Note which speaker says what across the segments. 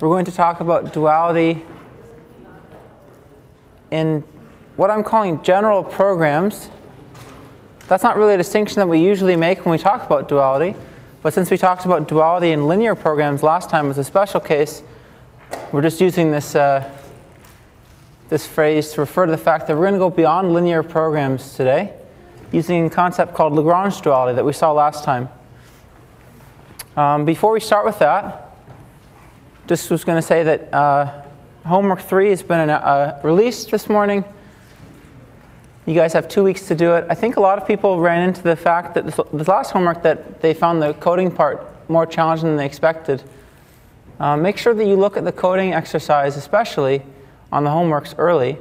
Speaker 1: we're going to talk about duality in what I'm calling general programs. That's not really a distinction that we usually make when we talk about duality, but since we talked about duality in linear programs last time as a special case, we're just using this, this phrase to refer to the fact that we're going to go beyond linear programs today, using a concept called Lagrange duality that we saw last time. Before we start with that, just was going to say that homework 3 has been released this morning. You guys have 2 weeks to do it. I think a lot of people ran into the fact that this last homework that they found the coding part more challenging than they expected. Make sure that you look at the coding exercise, especially on the homeworks early,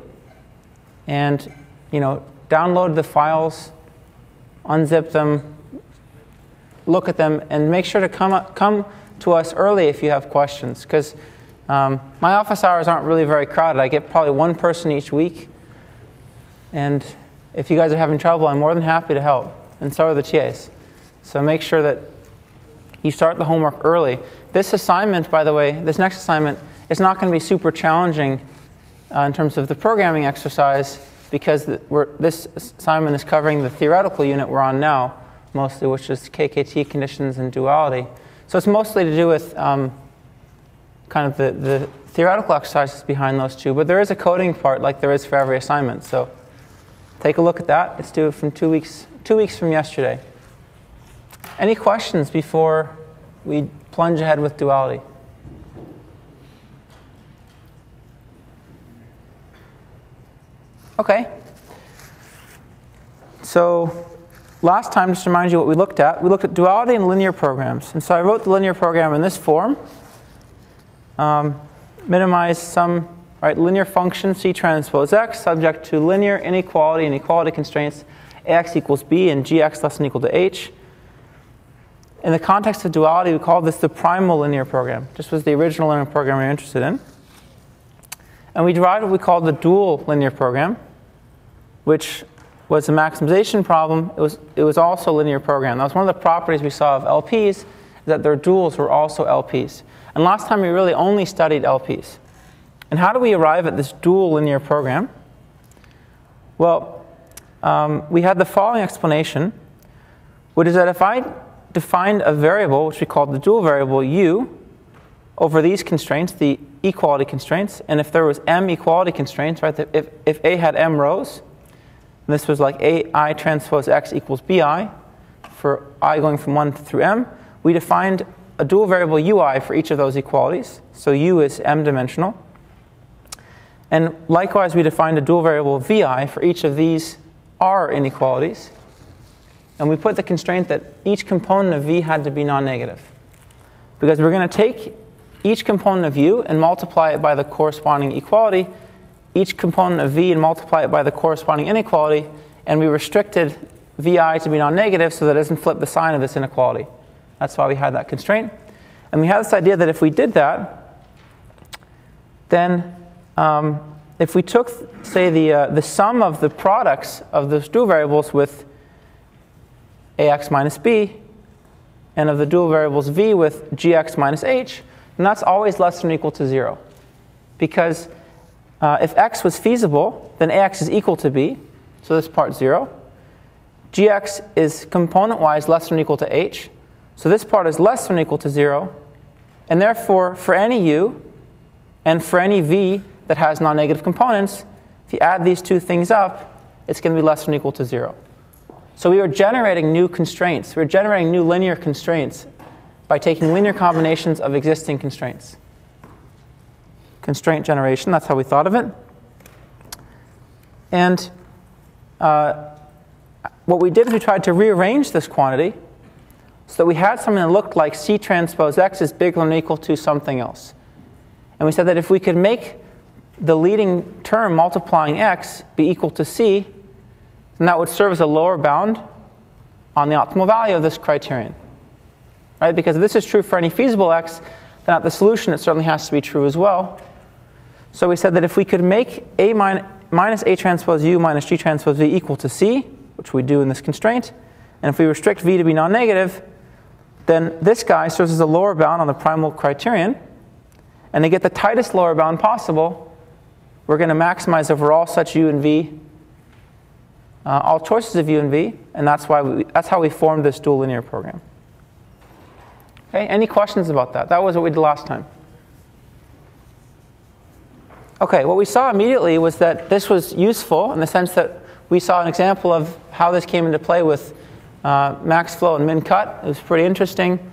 Speaker 1: and download the files, unzip them, look at them, and make sure to come to us early if you have questions, because my office hours aren't really very crowded. I get probably one person each week, and if you guys are having trouble, I'm more than happy to help, and so are the TAs. So make sure that you start the homework early. This assignment, by the way, this next assignment, is not going to be super challenging in terms of the programming exercise, because this assignment is covering the theoretical unit we're on now, mostly, which is KKT conditions and duality. So it's mostly to do with kind of the theoretical exercises behind those two, but there is a coding part like there is for every assignment. So take a look at that. It's due from 2 weeks from yesterday. Any questions before we plunge ahead with duality? Okay. So last time, just to remind you what we looked at duality in linear programs. And so I wrote the linear program in this form. Minimize some linear function C transpose x subject to linear inequality and equality constraints ax equals b and gx less than or equal to h. In the context of duality, we call this the primal linear program. This was the original linear program we were interested in. And we derived what we call the dual linear program, which was a maximization problem. It was also a linear program. That was one of the properties we saw of LPs, is that their duals were also LPs. And last time we really only studied LPs. And how do we arrive at this dual linear program? Well, we had the following explanation, which is that if I defined a variable, which we called the dual variable u, over these constraints, the equality constraints, and if there was m equality constraints, right, if A had m rows, and this was like ai transpose x equals bi, for I going from 1 through m, we defined a dual variable ui for each of those equalities. So u is m-dimensional. And likewise, we defined a dual variable vi for each of these r inequalities. And we put the constraint that each component of v had to be non-negative. Because we're going to take each component of u and multiply it by the corresponding equality, each component of v and multiply it by the corresponding inequality, and we restricted vi to be non-negative so that it doesn't flip the sign of this inequality. That's why we had that constraint. And we had this idea that if we did that, then if we took, say, the sum of the products of those dual variables with ax minus b, and of the dual variables v with gx minus h, then that's always less than or equal to 0. Because if x was feasible, then ax is equal to b, so this part 0. Gx is component-wise less than or equal to h, so this part is less than or equal to 0. And therefore, for any u and for any v that has non-negative components, if you add these two things up, it's going to be less than or equal to 0. So we are generating new constraints. We're generating new linear constraints by taking linear combinations of existing constraints. Constraint generation, that's how we thought of it. And what we did is we tried to rearrange this quantity so that we had something that looked like C transpose x is bigger than or equal to something else. And we said that if we could make the leading term multiplying x be equal to C, then that would serve as a lower bound on the optimal value of this criterion. Right? Because if this is true for any feasible x, then at the solution it certainly has to be true as well. So we said that if we could make A minus A transpose U minus G transpose V equal to C, which we do in this constraint, and if we restrict V to be non-negative, then this guy serves as a lower bound on the primal criterion. And to get the tightest lower bound possible, we're going to maximize over all such u and v, all choices of u and v, and that's how we formed this dual linear program. Okay, any questions about that? That was what we did last time. Okay, what we saw immediately was that this was useful in the sense that we saw an example of how this came into play with max flow and min cut. It was pretty interesting.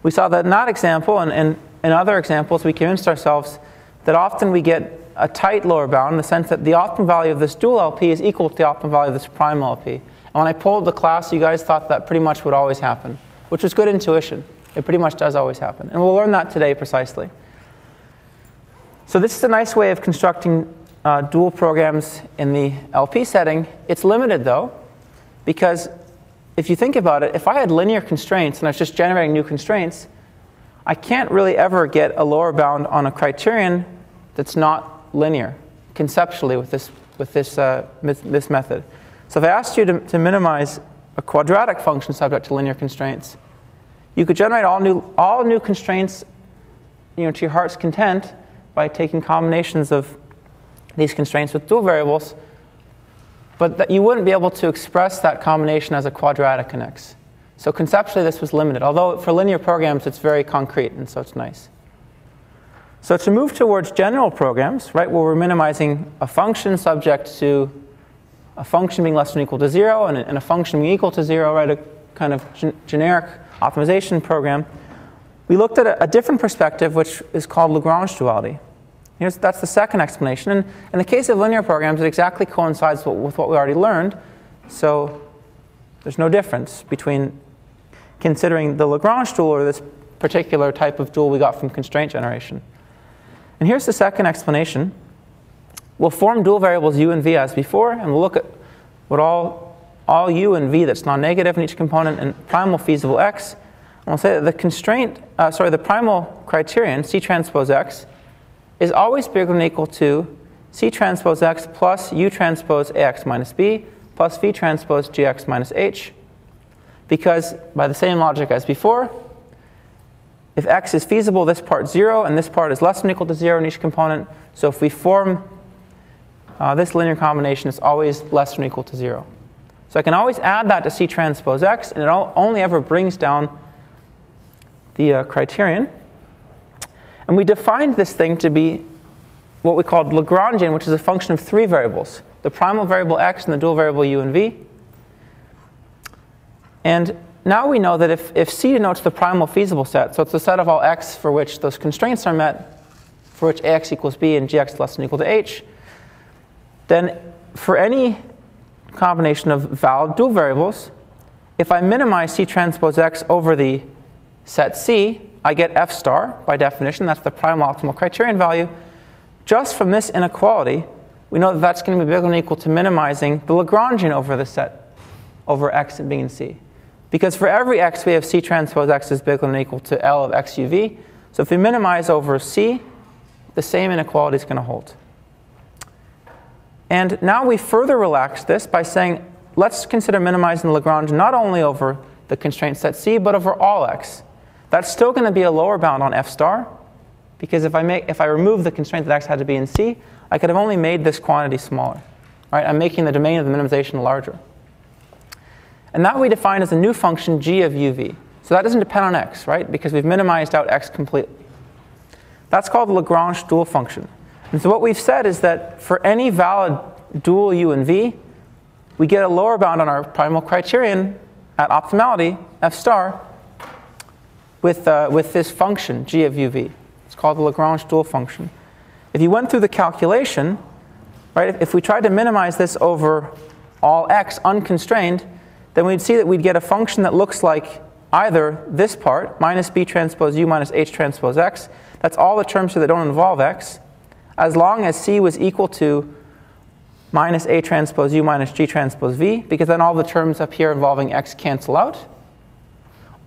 Speaker 1: We saw that in that example and in other examples we convinced ourselves that often we get a tight lower bound in the sense that the optimum value of this dual LP is equal to the optimum value of this prime LP. And when I polled the class, you guys thought that pretty much would always happen, which was good intuition. It pretty much does always happen. And we'll learn that today precisely. So this is a nice way of constructing dual programs in the LP setting. It's limited, though, because if you think about it, if I had linear constraints and I was just generating new constraints, I can't really ever get a lower bound on a criterion that's not linear conceptually with this method. So if I asked you to minimize a quadratic function subject to linear constraints, you could generate all new constraints, to your heart's content by taking combinations of these constraints with dual variables, but that you wouldn't be able to express that combination as a quadratic in X. So conceptually this was limited, although for linear programs it's very concrete, and so it's nice. So to move towards general programs, right, where we're minimizing a function subject to a function being less than or equal to 0 and a function being equal to 0, right, a kind of generic optimization program, we looked at a different perspective, which is called Lagrange duality. That's the second explanation. And in the case of linear programs, it exactly coincides with what we already learned. So there's no difference between considering the Lagrange dual or this particular type of dual we got from constraint generation. And here's the second explanation. We'll form dual variables u and v as before, and we'll look at what all u and v that's non-negative in each component and primal feasible x. And we'll say that the primal criterion, C transpose x, is always bigger than or equal to C transpose x plus U transpose AX minus B plus V transpose GX minus H, because by the same logic as before, if X is feasible, this part's 0, and this part is less than or equal to 0 in each component. So if we form this linear combination, it's always less than or equal to 0. So I can always add that to C transpose X, and it only ever brings down the criterion. And we defined this thing to be what we called Lagrangian, which is a function of 3 variables: the primal variable x and the dual variable u and v. And now we know that if C denotes the primal feasible set, so it's the set of all x for which those constraints are met, for which ax equals b and gx less than or equal to h, then for any combination of valid dual variables, if I minimize C transpose x over the set C, I get f star by definition. That's the primal optimal criterion value. Just from this inequality, we know that that's going to be bigger than or equal to minimizing the Lagrangian over the set over x and being in C. Because for every x, we have C transpose x is bigger than or equal to L of x u v. So if we minimize over C, the same inequality is going to hold. And now we further relax this by saying, let's consider minimizing the Lagrangian not only over the constraint set C, but over all x. That's still going to be a lower bound on f star, because if I remove the constraint that x had to be in C, I could have only made this quantity smaller. Right? I'm making the domain of the minimization larger. And that we define as a new function g of uv. So that doesn't depend on x, right? Because we've minimized out x completely. That's called the Lagrange dual function. And so what we've said is that for any valid dual u and v, we get a lower bound on our primal criterion at optimality, f star, with this function, g of uv. It's called the Lagrange dual function. If you went through the calculation, right, if we tried to minimize this over all x unconstrained, then we'd see that we'd get a function that looks like either this part, minus b transpose u minus h transpose x. That's all the terms here that don't involve x, as long as c was equal to minus a transpose u minus g transpose v, because then all the terms up here involving x cancel out.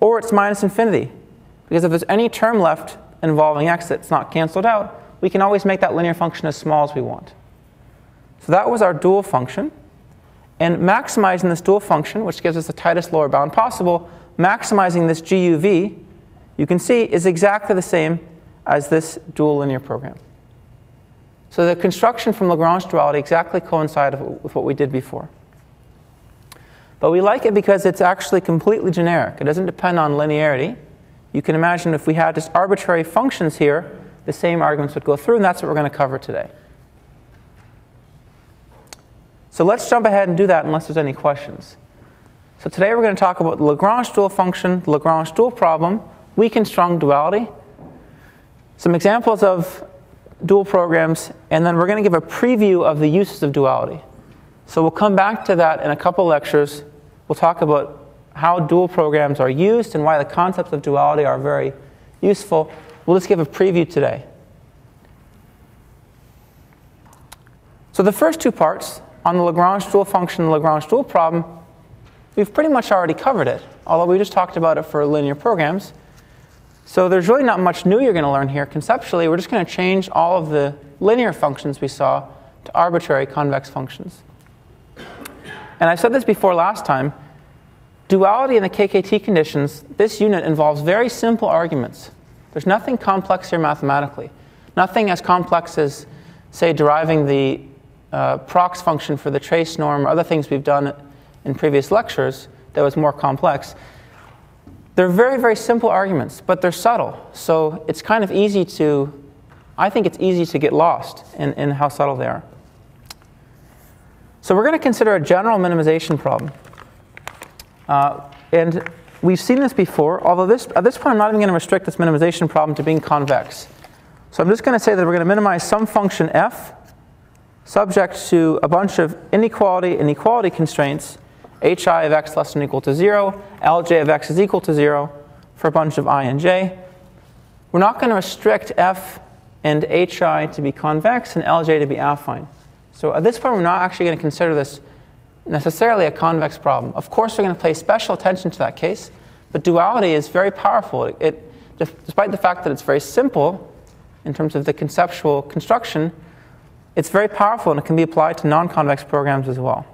Speaker 1: Or it's minus infinity, because if there's any term left involving x that's not canceled out, we can always make that linear function as small as we want. So that was our dual function. And maximizing this dual function, which gives us the tightest lower bound possible, maximizing this GUV, you can see, is exactly the same as this dual linear program. So the construction from Lagrange duality exactly coincided with what we did before. But we like it because it's actually completely generic. It doesn't depend on linearity. You can imagine if we had just arbitrary functions here, the same arguments would go through, and that's what we're going to cover today. So let's jump ahead and do that unless there's any questions. So today we're going to talk about the Lagrange dual function, the Lagrange dual problem, weak and strong duality, some examples of dual programs, and then we're going to give a preview of the uses of duality. So we'll come back to that in a couple lectures. We'll talk about how dual programs are used and why the concepts of duality are very useful. We'll just give a preview today. So the first two parts, on the Lagrange dual function and the Lagrange dual problem, we've pretty much already covered it, although we just talked about it for linear programs. So there's really not much new you're going to learn here. Conceptually, we're just going to change all of the linear functions we saw to arbitrary convex functions. And I said this before last time, duality in the KKT conditions, this unit involves very simple arguments. There's nothing complex here mathematically. Nothing as complex as, say, deriving the prox function for the trace norm or other things we've done in previous lectures that was more complex. They're very, very simple arguments, but they're subtle. So it's kind of easy to, I think it's easy to get lost in how subtle they are. So we're going to consider a general minimization problem. And we've seen this before, although at this point I'm not even going to restrict this minimization problem to being convex. So I'm just going to say that we're going to minimize some function f subject to a bunch of inequality and equality constraints, hi of x less than or equal to 0, lj of x is equal to 0 for a bunch of I and j. We're not going to restrict f and hi to be convex and lj to be affine. So at this point we're not actually going to consider this necessarily a convex problem. Of course we're going to pay special attention to that case, but duality is very powerful. Despite the fact that it's very simple in terms of the conceptual construction, it's very powerful and it can be applied to non-convex programs as well.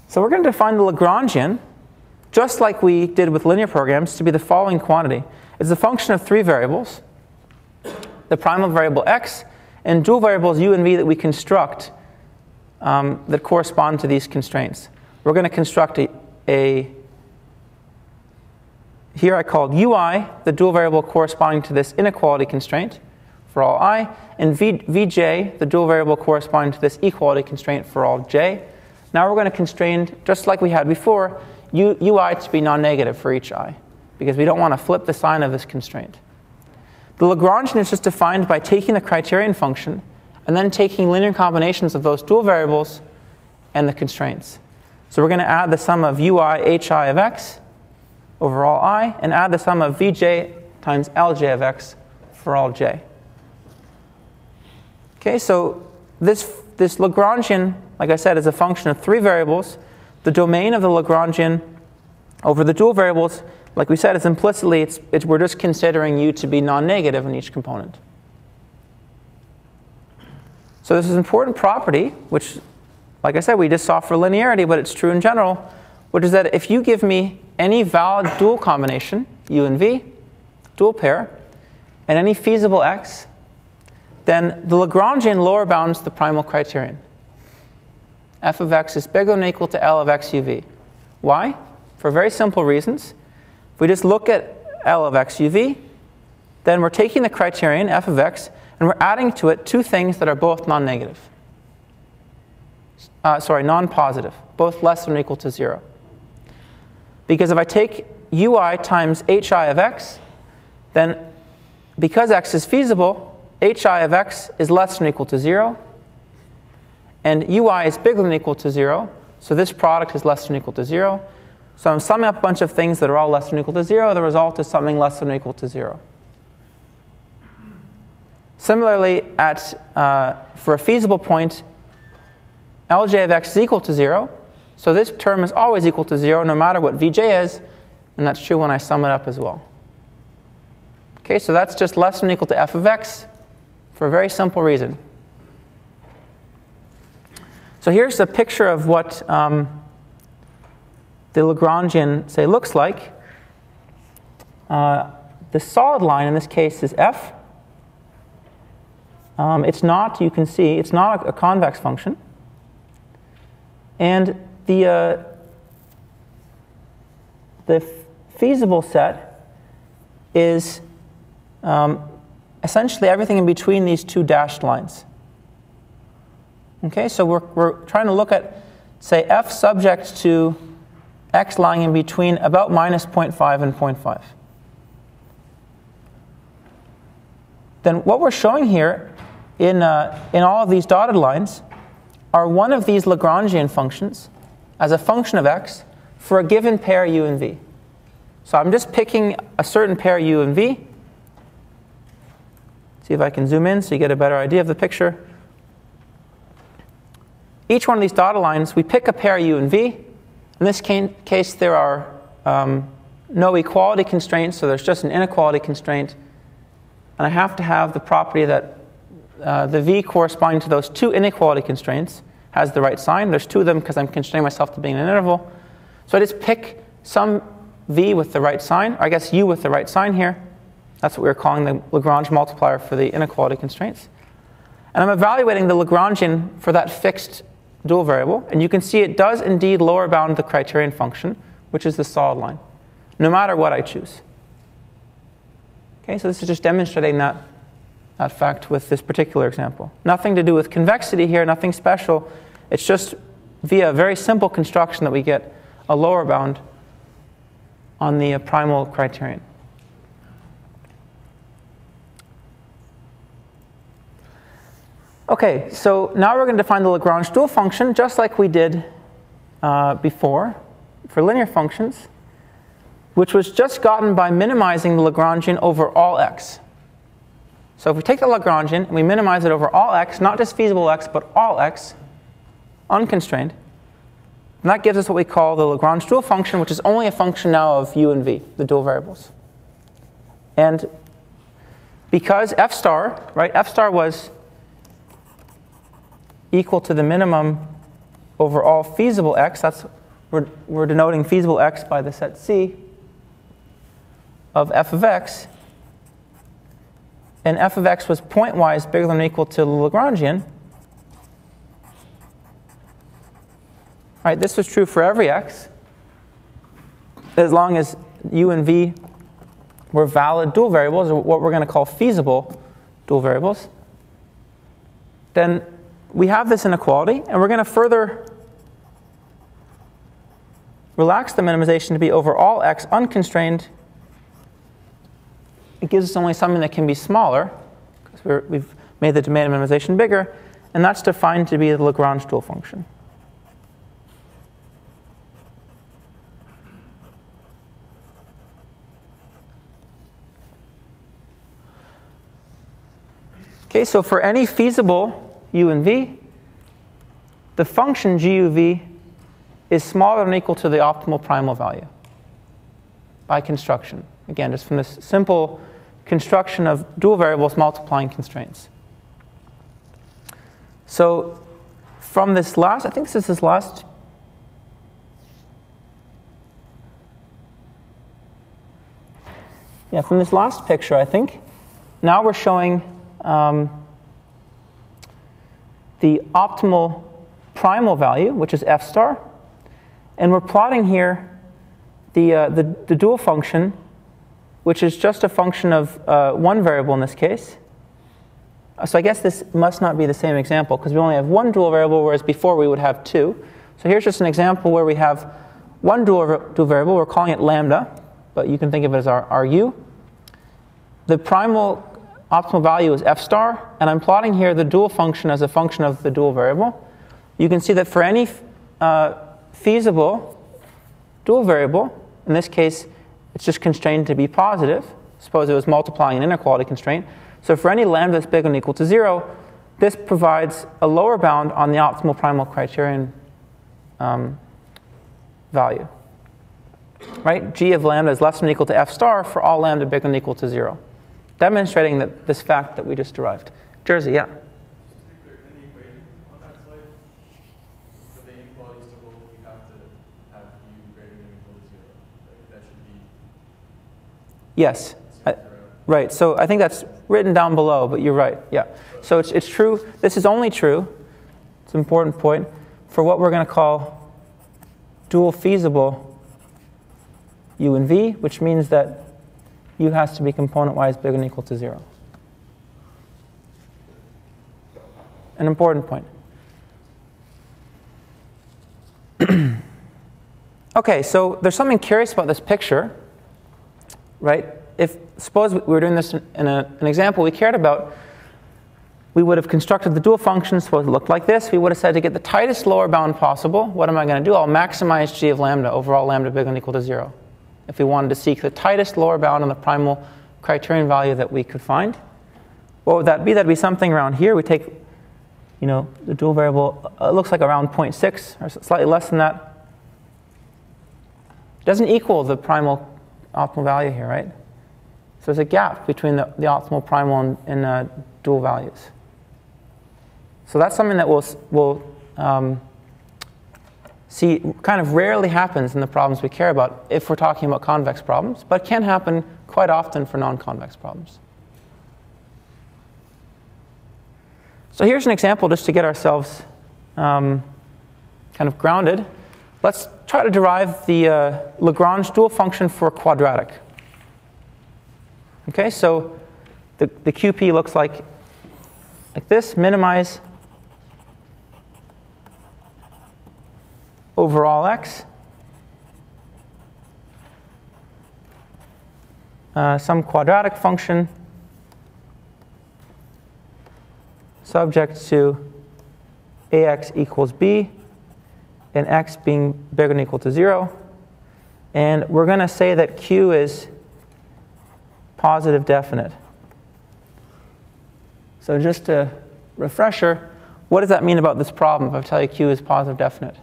Speaker 1: So we're going to define the Lagrangian, just like we did with linear programs, to be the following quantity. It's a function of three variables, the primal variable x, and dual variables u and v that we construct that correspond to these constraints. We're going to construct here I called ui, the dual variable corresponding to this inequality constraint for all I, and vj, the dual variable corresponding to this equality constraint for all j. Now we're going to constrain, just like we had before, ui to be non-negative for each I, because we don't want to flip the sign of this constraint. The Lagrangian is just defined by taking the criterion function and then taking linear combinations of those dual variables and the constraints. So we're going to add the sum of ui hi of x over all I and add the sum of vj times lj of x for all j. Okay, so this Lagrangian, like I said, is a function of three variables. The domain of the Lagrangian over the dual variables, like we said, is implicitly, we're just considering u to be non-negative in each component. So this is an important property, which, like I said, we just saw for linearity, but it's true in general, which is that if you give me any valid dual combination, u and v, dual pair, and any feasible x, then the Lagrangian lower bounds the primal criterion. F of x is bigger than or equal to L of x uv. Why? For very simple reasons. If we just look at L of x uv, then we're taking the criterion, f of x, and we're adding to it two things that are both non-negative. Non-positive, both less than or equal to 0. Because if I take ui times hi of x, then because x is feasible, hi of x is less than or equal to 0, and ui is bigger than or equal to 0, so this product is less than or equal to 0. So I'm summing up a bunch of things that are all less than or equal to 0. The result is something less than or equal to 0. Similarly, for a feasible point, lj of x is equal to 0. So this term is always equal to 0 no matter what vj is, and that's true when I sum it up as well. Okay, so that's just less than or equal to f of x for a very simple reason. So here's a picture of what the Lagrangian, say, looks like. the solid line in this case is f. It's not, you can see, it's not a convex function. And the feasible set is essentially everything in between these two dashed lines. Okay, so we're trying to look at, say, f subject to x lying in between about minus 0.5 and 0.5. Then what we're showing here in all of these dotted lines are one of these Lagrangian functions as a function of x for a given pair u and v. So I'm just picking a certain pair u and v. See if I can zoom in so you get a better idea of the picture. Each one of these dotted lines, we pick a pair u and v. In this case, there are no equality constraints, so there's just an inequality constraint. And I have to have the property that the v corresponding to those two inequality constraints has the right sign. There's two of them because I'm constraining myself to being in an interval. So I just pick some v with the right sign, or I guess u with the right sign here. That's what we're calling the Lagrange multiplier for the inequality constraints. And I'm evaluating the Lagrangian for that fixed dual variable. And you can see it does indeed lower bound the criterion function, which is the solid line, no matter what I choose. Okay, so this is just demonstrating that fact with this particular example. Nothing to do with convexity here, nothing special. It's just via a very simple construction that we get a lower bound on the primal criterion. Okay, so now we're going to define the Lagrange dual function just like we did before for linear functions, which was just gotten by minimizing the Lagrangian over all x. So if we take the Lagrangian and we minimize it over all x, not just feasible x, but all x, unconstrained, and that gives us what we call the Lagrange dual function, which is only a function now of u and v, the dual variables. And because f star, right, f star was equal to the minimum over all feasible x, that's, we're denoting feasible x by the set C of f of x, and f of x was pointwise bigger than or equal to the Lagrangian. Right, this was true for every x, as long as u and v were valid dual variables, or what we're going to call feasible dual variables. Then we have this inequality, and we're going to further relax the minimization to be over all x unconstrained. It gives us only something that can be smaller, because we've made the domain of minimization bigger, and that's defined to be the Lagrange dual function. Okay, so for any feasible u and v, the function guv is smaller than or equal to the optimal primal value by construction. Again, just from this simple construction of dual variables multiplying constraints. So from this last, I think this is this last, yeah, from this last picture, I think, now we're showing the optimal primal value, which is f star, and we're plotting here the dual function, which is just a function of one variable in this case. So I guess this must not be the same example, because we only have one dual variable, whereas before we would have two. So here's just an example where we have one dual variable. We're calling it lambda, but you can think of it as our u. The primal optimal value is f star, and I'm plotting here the dual function as a function of the dual variable. You can see that for any feasible dual variable, in this case, it's just constrained to be positive. Suppose it was multiplying an inequality constraint. So for any lambda that's bigger than or equal to 0, this provides a lower bound on the optimal primal criterion value. Right? G of lambda is less than or equal to f star for all lambda bigger than or equal to 0. Demonstrating that this fact that we just derived. Jersey, yeah? Yes. Right, so I think that's written down below, but you're right, yeah. So it's true, this is only true, it's an important point, for what we're going to call dual feasible U and V, which means that U has to be component-wise bigger than or equal to 0. An important point. Okay, so there's something curious about this picture, right? If suppose we were doing this in an example we cared about, we would have constructed the dual function, suppose it looked like this. We would have said to get the tightest lower bound possible, what am I going to do? I'll maximize g of lambda over all lambda bigger than or equal to 0. If we wanted to seek the tightest lower bound on the primal criterion value that we could find, what would that be? That'd be something around here. We take, you know, the dual variable, it looks like around 0.6 or slightly less than that. It doesn't equal the primal optimal value here, right? So there's a gap between the optimal primal and dual values. So that's something that we'll see kind of rarely happens in the problems we care about if we're talking about convex problems, but can happen quite often for non-convex problems. So here's an example just to get ourselves kind of grounded. Let's try to derive the Lagrange dual function for quadratic. Okay, so the QP looks like this. Minimize over all x. Some quadratic function subject to ax equals b, and x being bigger than or equal to 0. And we're going to say that q is positive definite. So just a refresher, what does that mean about this problem if I tell you q is positive definite?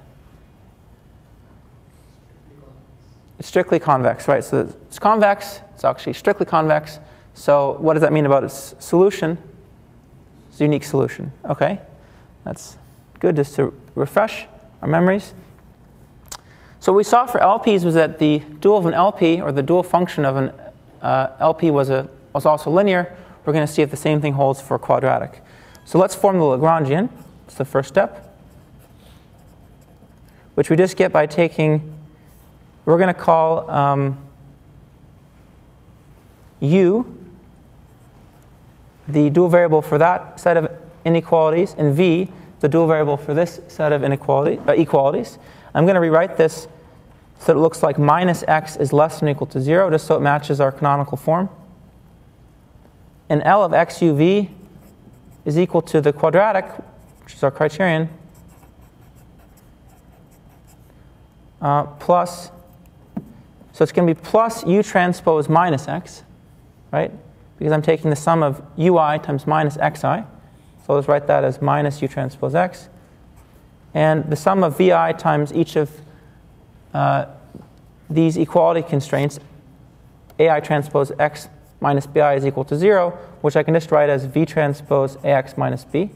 Speaker 1: It's strictly convex, right? So it's convex, it's actually strictly convex. So what does that mean about its solution? It's a unique solution. Okay, that's good just to refresh our memories. So what we saw for LPs was that the dual of an LP, or the dual function of an LP was also linear. We're going to see if the same thing holds for quadratic. So let's form the Lagrangian. It's the first step, which we just get by taking, we're going to call U the dual variable for that set of inequalities, and V the dual variable for this set of equalities. I'm going to rewrite this so it looks like minus x is less than or equal to 0, just so it matches our canonical form. And L of xuv is equal to the quadratic, which is our criterion, plus, so it's going to be plus u transpose minus x, right? Because I'm taking the sum of ui times minus xi. So let's write that as minus u transpose x. And the sum of vi times each of these equality constraints, ai transpose x minus bi is equal to 0, which I can just write as v transpose ax minus b.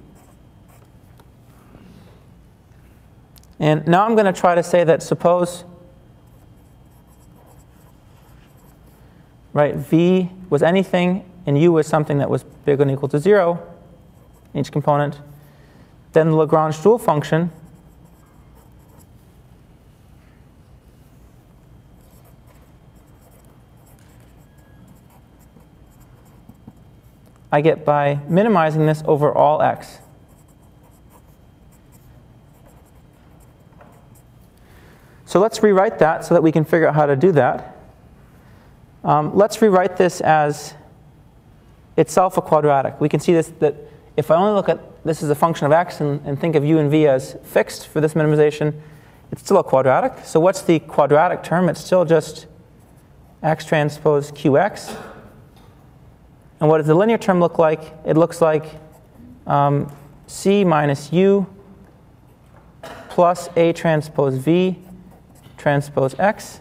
Speaker 1: And now I'm going to try to say that suppose, right, v was anything and u was something that was bigger than or equal to 0, each component, then the Lagrange dual function I get by minimizing this over all x. So let's rewrite that so that we can figure out how to do that. Let's rewrite this as itself a quadratic. We can see this, that if I only look at this as a function of x and think of u and v as fixed for this minimization, it's still a quadratic. So what's the quadratic term? It's still just x transpose qx. And what does the linear term look like? It looks like c minus u plus a transpose v transpose x.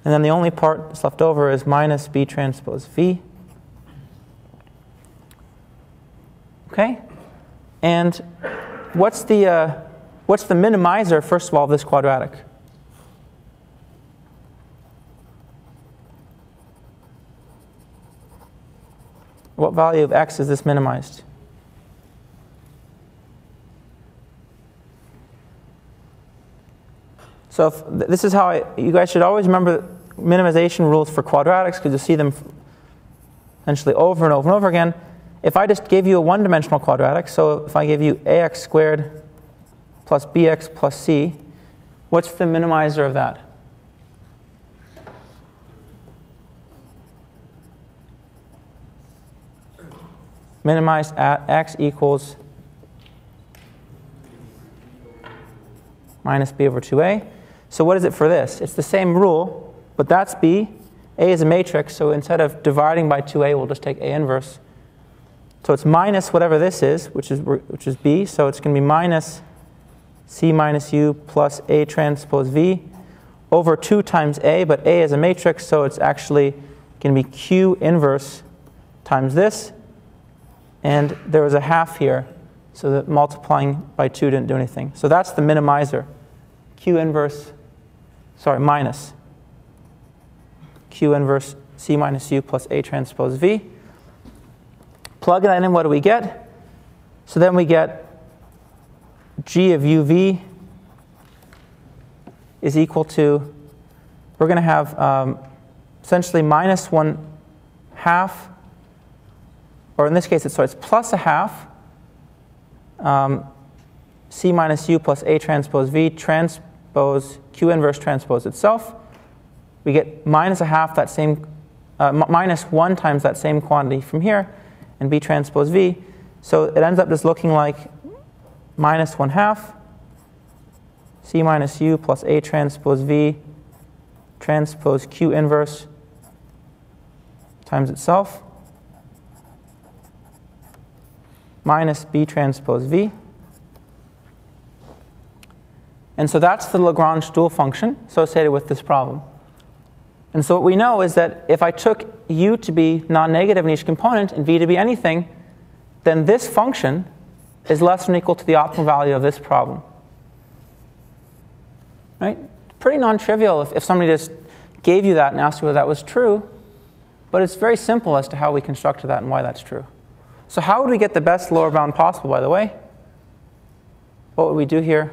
Speaker 1: And then the only part that's left over is minus b transpose v. Okay? And what's the minimizer, first of all, of this quadratic? What value of x is this minimized? So this is how you guys should always remember minimization rules for quadratics, because you'll see them essentially over and over and over again. If I just gave you a one-dimensional quadratic, so if I give you ax squared plus bx plus c, what's the minimizer of that? Minimized at x equals minus b over 2a. So what is it for this? It's the same rule, but that's b. A is a matrix, so instead of dividing by 2a, we'll just take a inverse. So it's minus whatever this is, which is b. So it's going to be minus c minus u plus a transpose v over 2 times a, but a is a matrix, so it's actually going to be q inverse times this. And there was a half here, so that multiplying by 2 didn't do anything. So that's the minimizer. Q inverse, minus Q inverse C minus U plus A transpose V. Plug that in, what do we get? So then we get G of UV is equal to, we're going to have essentially minus 1/2, or in this case, it's plus 1/2 C minus U plus A transpose V transpose Q inverse transpose itself. We get minus 1/2 that same, minus 1 times that same quantity from here, and B transpose V. So it ends up just looking like minus 1/2 C minus U plus A transpose V transpose Q inverse times itself minus B transpose V. And so that's the Lagrange dual function associated with this problem. And so what we know is that if I took U to be non-negative in each component and V to be anything, then this function is less than or equal to the optimal value of this problem. Right? Pretty non-trivial if somebody just gave you that and asked you whether that was true, but it's very simple as to how we constructed that and why that's true. So how would we get the best lower bound possible, by the way? What would we do here?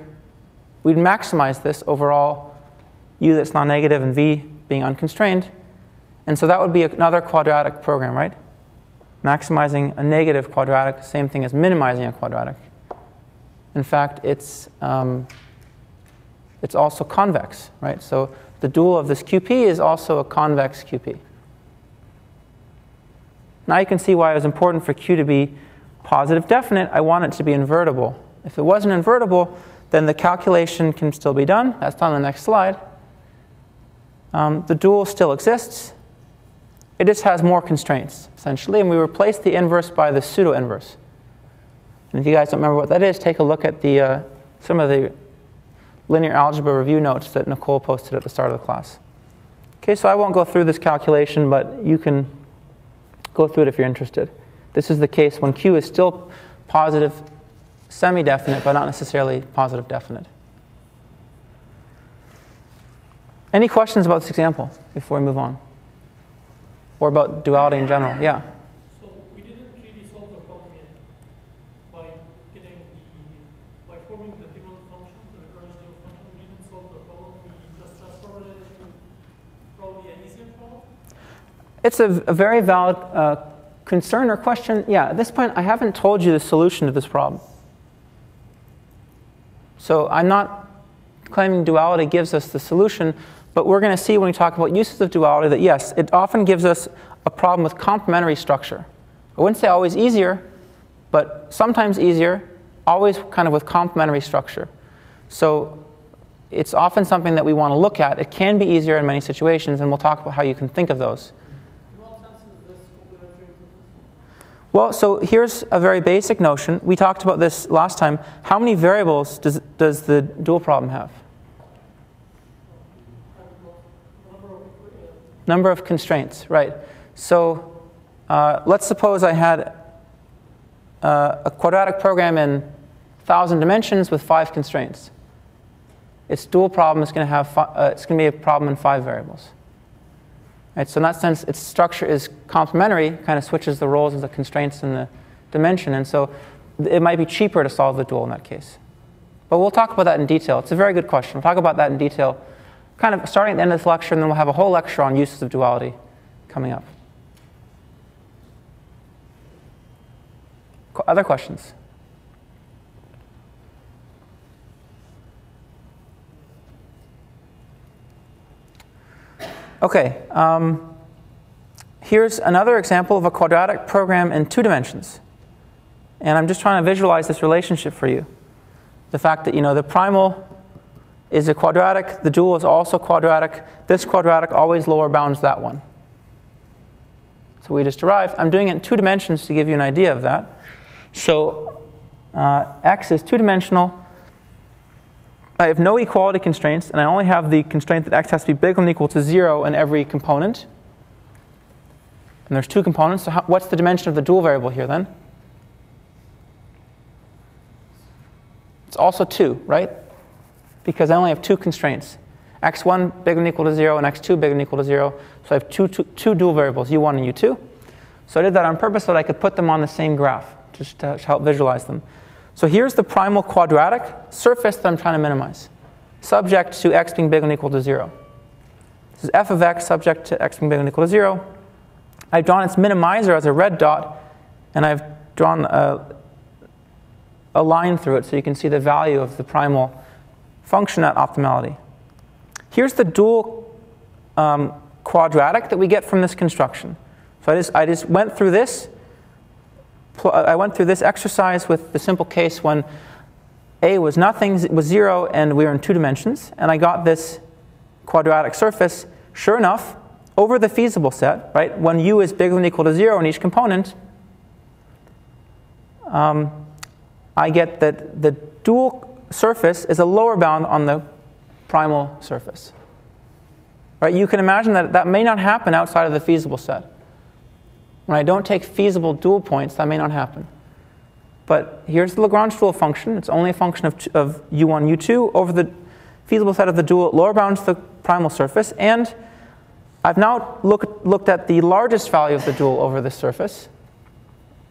Speaker 1: We'd maximize this overall U that's non-negative and V being unconstrained. And so that would be another quadratic program, right? Maximizing a negative quadratic, same thing as minimizing a quadratic. In fact, it's also convex, right? So the dual of this QP is also a convex QP. Now you can see why it was important for Q to be positive definite. I want it to be invertible. If it wasn't invertible, then the calculation can still be done. That's on the next slide. The dual still exists. It just has more constraints, essentially, and we replace the inverse by the pseudo-inverse. And if you guys don't remember what that is, take a look at some of the linear algebra review notes that Nicole posted at the start of the class. Okay, so I won't go through this calculation, but you can go through it if you're interested. This is the case when Q is still positive semi-definite, but not necessarily positive definite. Any questions about this example before we move on? Or about duality in general? Yeah?
Speaker 2: So we didn't really solve the problem yet by forming the different functions, the Lagrange dual function. We didn't solve the problem. We just transformed it into probably an easier problem.
Speaker 1: It's a very valid concern or question. Yeah, at this point, I haven't told you the solution to this problem. So I'm not claiming duality gives us the solution, but we're going to see when we talk about uses of duality that, yes, it often gives us a problem with complementary structure. I wouldn't say always easier, but sometimes easier, always kind of with complementary structure. So it's often something that we want to look at. It can be easier in many situations, and we'll talk about how you can think of those. Well, so here's a very basic notion. We talked about this last time. How many variables does the dual problem have? Number of constraints, right. So let's suppose I had a quadratic program in 1,000 dimensions with 5 constraints. Its dual problem is going to have it's going to be a problem in 5 variables. Right? So in that sense, its structure is complementary, kind of switches the roles of the constraints and the dimension, and so it might be cheaper to solve the dual in that case. But we'll talk about that in detail. It's a very good question. We'll talk about that in detail, kind of starting at the end of this lecture, and then we'll have a whole lecture on uses of duality coming up. Other questions? Okay, here's another example of a quadratic program in 2 dimensions. And I'm just trying to visualize this relationship for you. The fact that, the primal is a quadratic, the dual is also quadratic. This quadratic always lower bounds that one. So we just derived. I'm doing it in 2 dimensions to give you an idea of that. So x is 2-dimensional. I have no equality constraints, and I only have the constraint that x has to be bigger than or equal to 0 in every component. And there's 2 components, so what's the dimension of the dual variable here then? It's also 2, right? Because I only have 2 constraints. x1 bigger than or equal to 0 and x2 bigger than or equal to 0. So I have two dual variables, u1 and u2. So I did that on purpose so that I could put them on the same graph, just to help visualize them. So here's the primal quadratic surface that I'm trying to minimize, subject to x being bigger than or equal to 0. This is f of x subject to x being bigger than or equal to 0. I've drawn its minimizer as a red dot, and I've drawn a line through it so you can see the value of the primal function at optimality. Here's the dual quadratic that we get from this construction. So I just went through this. I went through this exercise with the simple case when a was nothing, was 0, and we were in 2 dimensions. And I got this quadratic surface. Sure enough, over the feasible set, right, when u is bigger than or equal to 0 in each component, I get that the dual surface is a lower bound on the primal surface. Right? You can imagine that that may not happen outside of the feasible set. When I don't take feasible dual points, that may not happen. But here's the Lagrange dual function. It's only a function of u1, u2 over the feasible set of the dual, lower bounds the primal surface. And I've now looked at the largest value of the dual over this surface.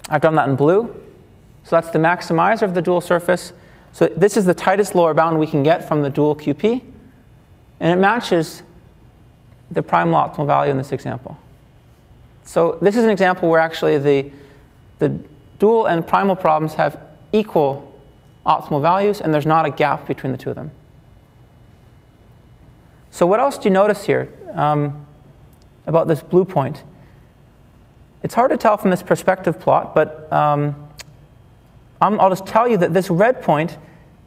Speaker 1: I've done that in blue. So that's the maximizer of the dual surface. So this is the tightest lower bound we can get from the dual QP. And it matches the primal optimal value in this example. So this is an example where actually the dual and primal problems have equal optimal values, and there's not a gap between the 2 of them. So what else do you notice here about this blue point? It's hard to tell from this perspective plot, but I'll just tell you that this red point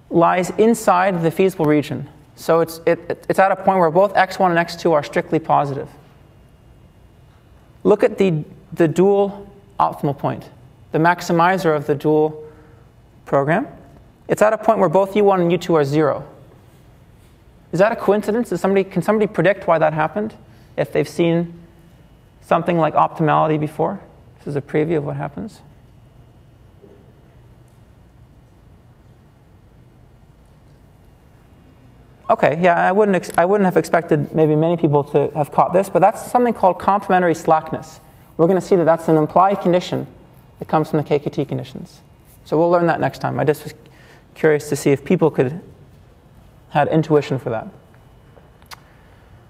Speaker 1: lies inside the feasible region. So it's at a point where both x1 and x2 are strictly positive. Look at the dual optimal point, the maximizer of the dual program. It's at a point where both u1 and u2 are 0. Is that a coincidence? Can somebody predict why that happened if they've seen something like optimality before? This is a preview of what happens. Okay, yeah, I wouldn't have expected maybe many people to have caught this, but that's something called complementary slackness. We're going to see that that's an implied condition that comes from the KKT conditions. So we'll learn that next time. I just was curious to see if people had intuition for that.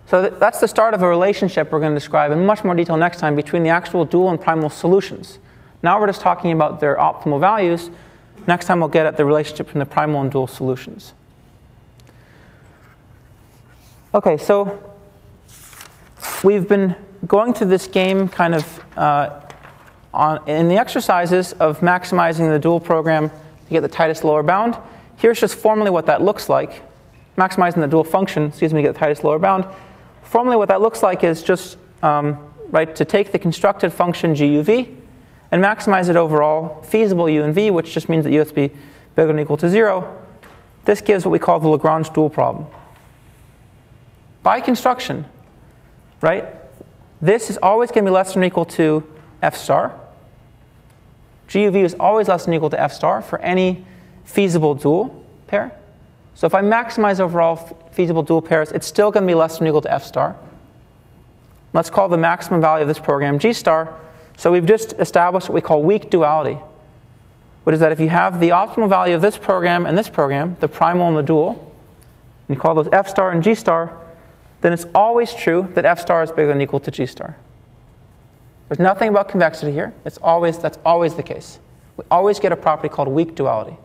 Speaker 1: So that's the start of a relationship we're going to describe in much more detail next time between the actual dual and primal solutions. Now we're just talking about their optimal values. Next time we'll get at the relationship between the primal and dual solutions. Okay, so we've been going through this game kind of in the exercises of maximizing the dual program to get the tightest lower bound. Here's just formally what that looks like. Maximizing the dual function, to get the tightest lower bound. Formally what that looks like is just to take the constructed function GUV and maximize it overall, feasible U and V, which just means that U has to be bigger than or equal to 0. This gives what we call the Lagrange dual problem. By construction, right? This is always going to be less than or equal to f star. GUV is always less than or equal to f star for any feasible dual pair. So if I maximize overall feasible dual pairs, it's still going to be less than or equal to f star. Let's call the maximum value of this program G star. So we've just established what we call weak duality. What is that? If you have the optimal value of this program and this program, the primal and the dual, and you call those F star and G star, then it's always true that F star is bigger than or equal to G star. There's nothing about convexity here. That's always the case. We always get a property called weak duality.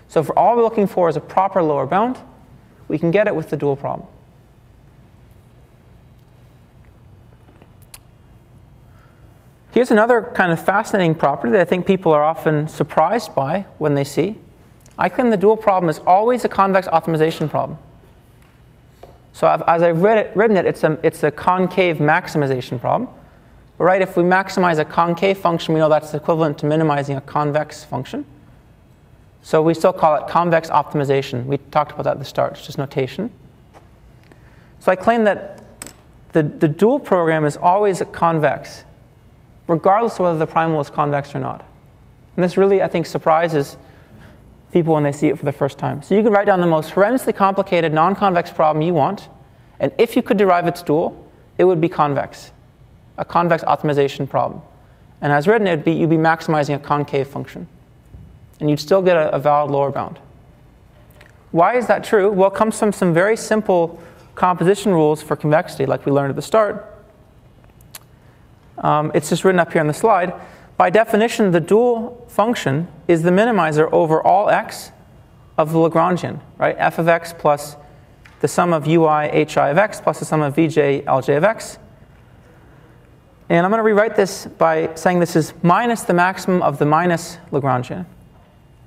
Speaker 1: So if all we're looking for is a proper lower bound, we can get it with the dual problem. Here's another kind of fascinating property that I think people are often surprised by when they see. I claim the dual problem is always a convex optimization problem. So as I've written it, it's a concave maximization problem. But right, if we maximize a concave function, we know that's equivalent to minimizing a convex function. So we still call it convex optimization. We talked about that at the start. It's just notation. So I claim that the dual program is always convex, regardless of whether the primal is convex or not. And this really, I think, surprises people when they see it for the first time. So you can write down the most horrendously complicated non-convex problem you want, and if you could derive its dual, it would be convex, a convex optimization problem. And as written, you'd be maximizing a concave function. And you'd still get a valid lower bound. Why is that true? Well, it comes from some very simple composition rules for convexity, like we learned at the start. It's just written up here on the slide. By definition, the dual function is the minimizer over all x of the Lagrangian, right? F of x plus the sum of ui hi of x plus the sum of vj lj of x. And I'm going to rewrite this by saying this is minus the maximum of the minus Lagrangian,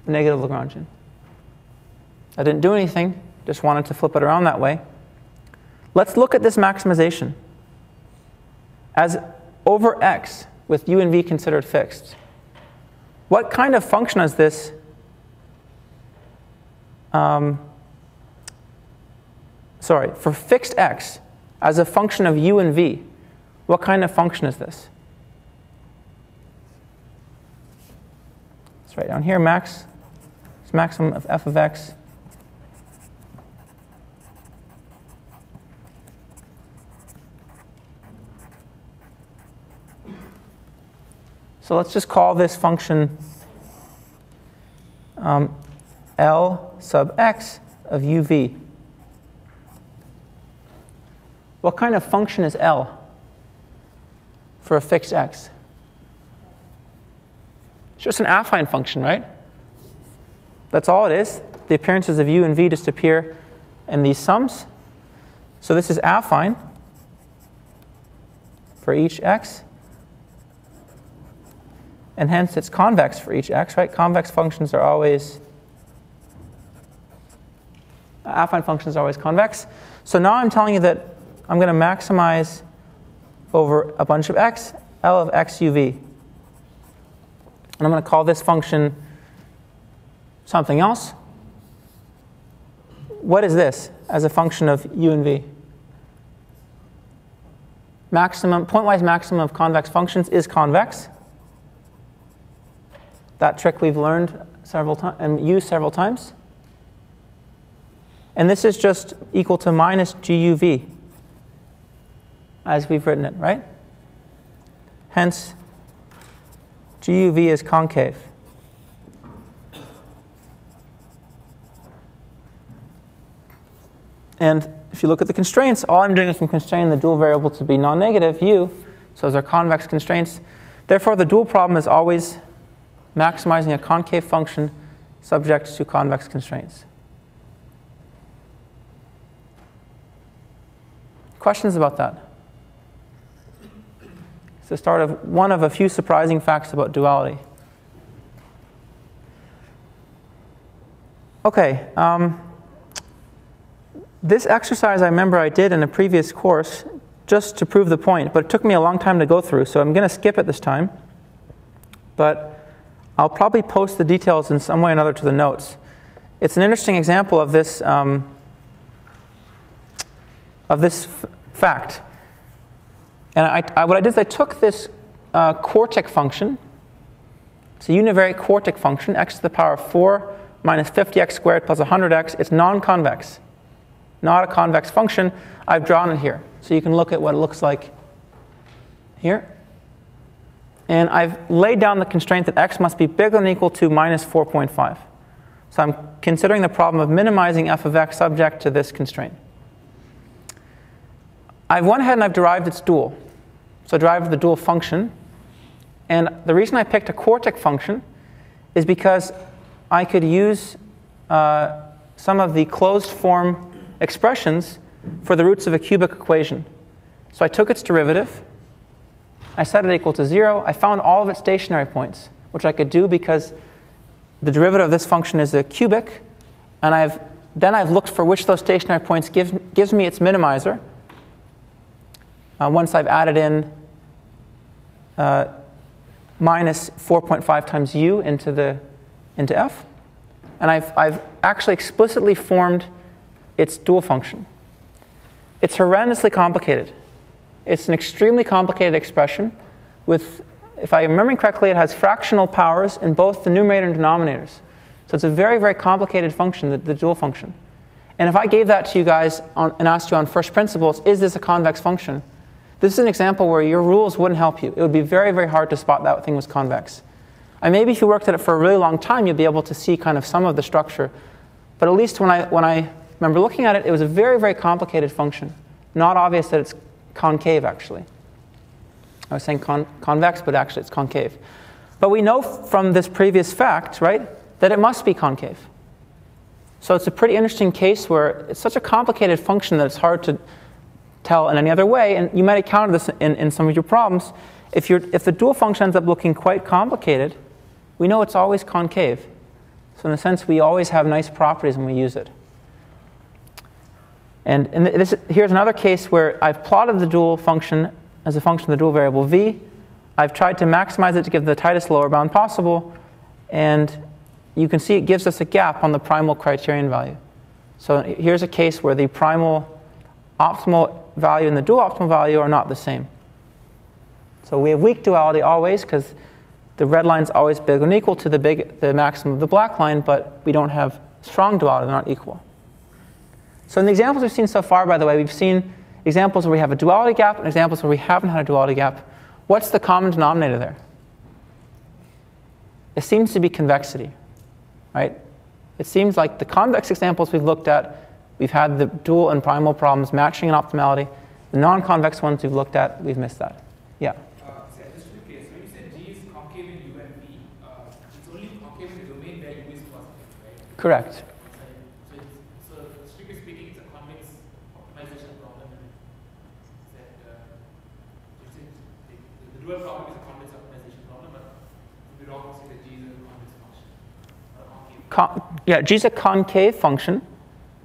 Speaker 1: the negative Lagrangian. I didn't do anything, just wanted to flip it around that way. Let's look at this maximization as over x with u and v considered fixed. What kind of function is this? For fixed x as a function of u and v, what kind of function is this? Let's write down here max. It's maximum of f of x So let's just call this function L sub x of uv. What kind of function is L for a fixed x? It's just an affine function, right? That's all it is. The appearances of u and v just appear in these sums. So this is affine for each x. And hence it's convex for each x, right? Convex functions are always, affine functions are always convex. So now I'm telling you that I'm going to maximize over a bunch of x, L of x uv. And I'm going to call this function something else. What is this as a function of u and v? Pointwise maximum of convex functions is convex. That trick we've learned several times and used several times. And this is just equal to minus GUV as we've written it, right? Hence, GUV is concave. And if you look at the constraints, all I'm doing is I'm constraining the dual variable to be non-negative, u. So those are convex constraints. Therefore, the dual problem is always maximizing a concave function subject to convex constraints. Questions about that? It's the start of one of a few surprising facts about duality. Okay, this exercise I remember I did in a previous course just to prove the point, but it took me a long time to go through, so I'm going to skip it this time. But I'll probably post the details in some way or another to the notes. It's an interesting example of this fact. And what I did is I took this quartic function. It's a univariate quartic function, x to the power of 4 minus 50x squared plus 100x. It's non-convex, not a convex function. I've drawn it here. So you can look at what it looks like here. And I've laid down the constraint that x must be bigger than or equal to minus 4.5. So I'm considering the problem of minimizing f of x subject to this constraint. I've went ahead and I've derived its dual. So I derived the dual function. And the reason I picked a quartic function is because I could use some of the closed form expressions for the roots of a cubic equation. So I took its derivative. I set it equal to 0. I found all of its stationary points, which I could do because the derivative of this function is a cubic. And then I've looked for which those stationary points gives me its minimizer. Once I've added in minus 4.5 times u into f. And I've actually explicitly formed its dual function. It's horrendously complicated. It's an extremely complicated expression with, if I remember correctly, it has fractional powers in both the numerator and denominators. So it's a very, very complicated function, the dual function. And if I gave that to you guys and asked you on first principles, is this a convex function? This is an example where your rules wouldn't help you. It would be very, very hard to spot that thing was convex. And maybe if you worked at it for a really long time, you'd be able to see kind of some of the structure. But at least when I remember looking at it, it was a very, very complicated function. Not obvious that it's concave, actually. I was saying convex, but actually it's concave. But we know from this previous fact, right, that it must be concave. So it's a pretty interesting case where it's such a complicated function that it's hard to tell in any other way. And you might encounter this in some of your problems. If the dual function ends up looking quite complicated, we know it's always concave. So in a sense, we always have nice properties when we use it. And here's another case where I've plotted the dual function as a function of the dual variable v. I've tried to maximize it to give the tightest lower bound possible. And you can see it gives us a gap on the primal criterion value. So here's a case where the primal optimal value and the dual optimal value are not the same. So we have weak duality always because the red line is always bigger than or equal to the maximum of the black line, but we don't have strong duality, they're not equal. So in the examples we've seen so far, by the way, we've seen examples where we have a duality gap and examples where we haven't had a duality gap. What's the common denominator there? It seems to be convexity, right? It seems like the convex examples we've looked at, we've had the dual and primal problems matching in optimality. The non-convex ones we've looked at, we've missed that. Yeah?
Speaker 3: Just to be clear, so when you said G is concave in U and V, it's only concave in the domain where U is positive, right?
Speaker 1: Correct.
Speaker 3: So strictly speaking, it's a convex optimization problem. The dual problem is a convex optimization problem, but we don't say that G is a convex function.
Speaker 1: Yeah, G is a concave function,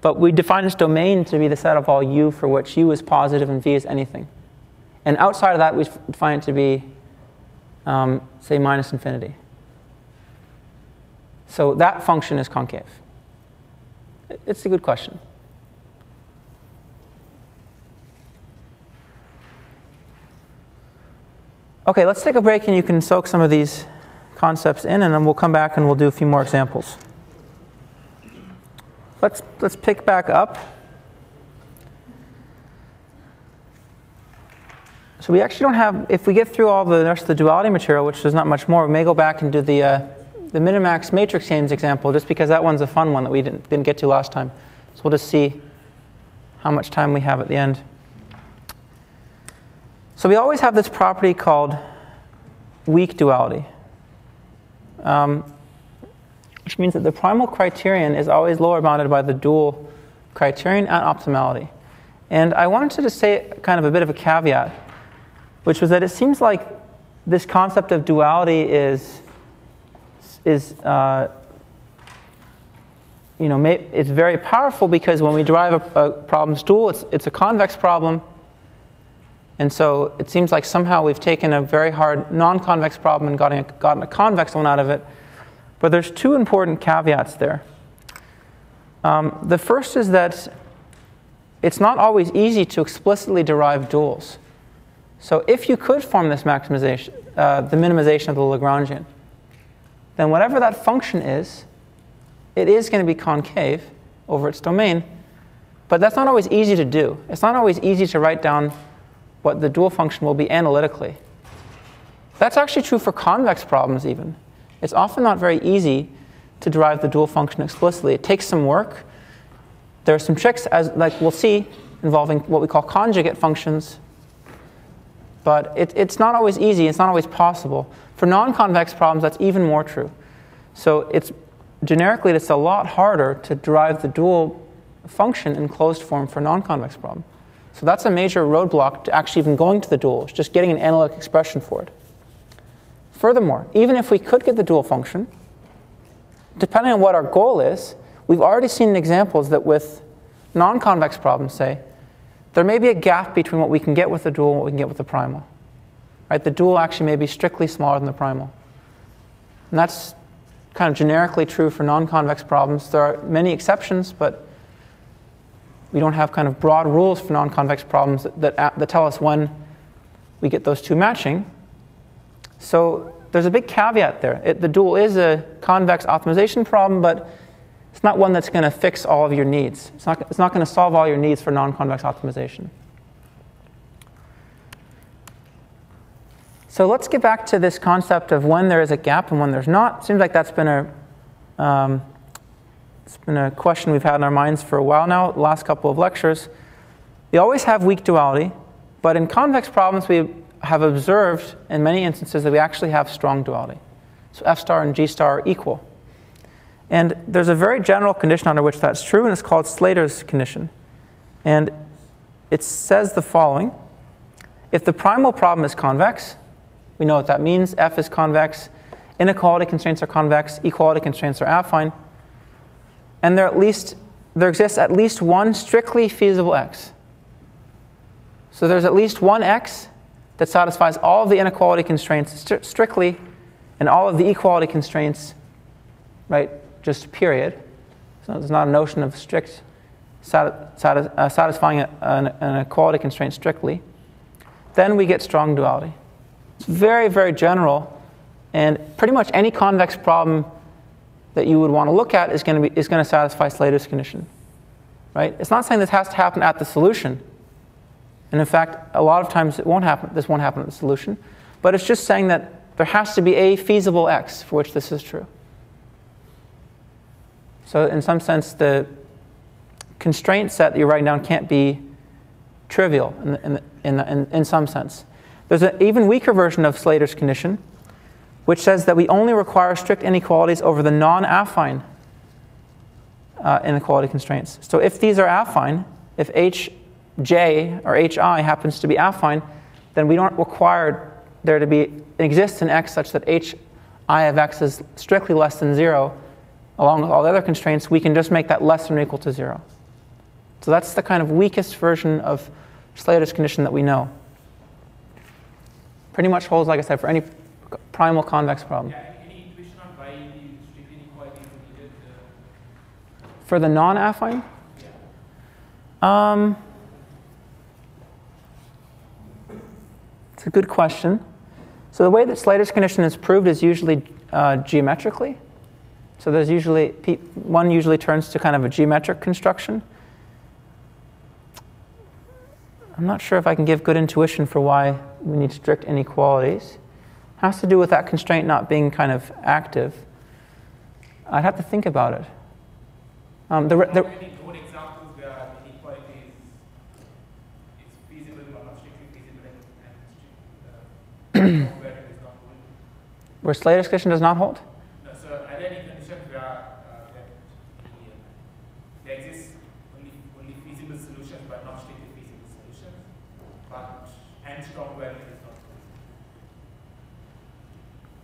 Speaker 1: but we define this domain to be the set of all U for which U is positive and V is anything. And outside of that, we define it to be, say, minus infinity. So that function is concave. It's a good question. OK, let's take a break, and you can soak some of these concepts in, and then we'll come back and we'll do a few more examples. Let's pick back up. So we actually don't have, if we get through all the rest of the duality material, which there's not much more, we may go back and do the minimax matrix games example, just because that one's a fun one that we didn't get to last time. So we'll just see how much time we have at the end. So we always have this property called weak duality, which means that the primal criterion is always lower bounded by the dual criterion at optimality. And I wanted to just say kind of a bit of a caveat, which was that it seems like this concept of duality is it's very powerful because when we derive a problem's dual, it's a convex problem. And so it seems like somehow we've taken a very hard non-convex problem and gotten a convex one out of it. But there's two important caveats there. The first is that it's not always easy to explicitly derive duals. So if you could form this maximization, the minimization of the Lagrangian, then whatever that function is, it is going to be concave over its domain. But that's not always easy to do. It's not always easy to write down what the dual function will be analytically. That's actually true for convex problems even. It's often not very easy to derive the dual function explicitly. It takes some work. There are some tricks, as like we'll see, involving what we call conjugate functions. But it's not always easy. It's not always possible. For non-convex problems, that's even more true. So generically, it's a lot harder to derive the dual function in closed form for a non-convex problem. So that's a major roadblock to actually even going to the dual. It's just getting an analytic expression for it. Furthermore, even if we could get the dual function, depending on what our goal is, we've already seen examples that with non-convex problems, say, there may be a gap between what we can get with the dual and what we can get with the primal. Right? The dual actually may be strictly smaller than the primal. And that's kind of generically true for non-convex problems. There are many exceptions, but we don't have kind of broad rules for non-convex problems that tell us when we get those two matching. So there's a big caveat there. The dual is a convex optimization problem, but it's not one that's going to fix all of your needs. It's not going to solve all your needs for non-convex optimization. So let's get back to this concept of when there is a gap and when there's not. It seems like that's been a question we've had in our minds for a while now, the last couple of lectures. We always have weak duality, but in convex problems we have observed in many instances that we actually have strong duality. So F star and G star are equal. And there's a very general condition under which that's true, and it's called Slater's condition. And it says the following. If the primal problem is convex, we know what that means. F is convex. Inequality constraints are convex. Equality constraints are affine. And there exists at least one strictly feasible x. So there's at least one x that satisfies all of the inequality constraints strictly and all of the equality constraints, right, just period. So there's not a notion of strict satisfying an equality constraint strictly. Then we get strong duality. It's very, very general, and pretty much any convex problem that you would want to look at is going to satisfy Slater's condition, right? It's not saying this has to happen at the solution, and in fact, a lot of times it won't happen. This won't happen at the solution, but it's just saying that there has to be a feasible x for which this is true. So in some sense, the constraint set that you're writing down can't be trivial in some sense. There's an even weaker version of Slater's condition, which says that we only require strict inequalities over the non-affine inequality constraints. So if these are affine, if Hj or Hi happens to be affine, then we don't require there to exist an x such that Hi of x is strictly less than 0, along with all the other constraints. We can just make that less than or equal to 0. So that's the kind of weakest version of Slater's condition that we know. Pretty much holds, like I said, for any primal convex problem.
Speaker 3: Yeah, any intuition on why the strict inequality is needed?
Speaker 1: For the non-affine?
Speaker 3: Yeah.
Speaker 1: It's a good question. So the way that Slater's condition is proved is usually geometrically. So there's usually, one usually turns to kind of a geometric construction. I'm not sure if I can give good intuition for why we need strict inequalities. It has to do with that constraint not being kind of active. I'd have to think about it.
Speaker 3: Any known examples where inequality is feasible or not strictly feasible and where it is not hold?
Speaker 1: Where Slater's condition does not hold?
Speaker 3: No, so are there any conditions where there exists only feasible solutions but not strictly feasible solutions, and strong duality is not hold?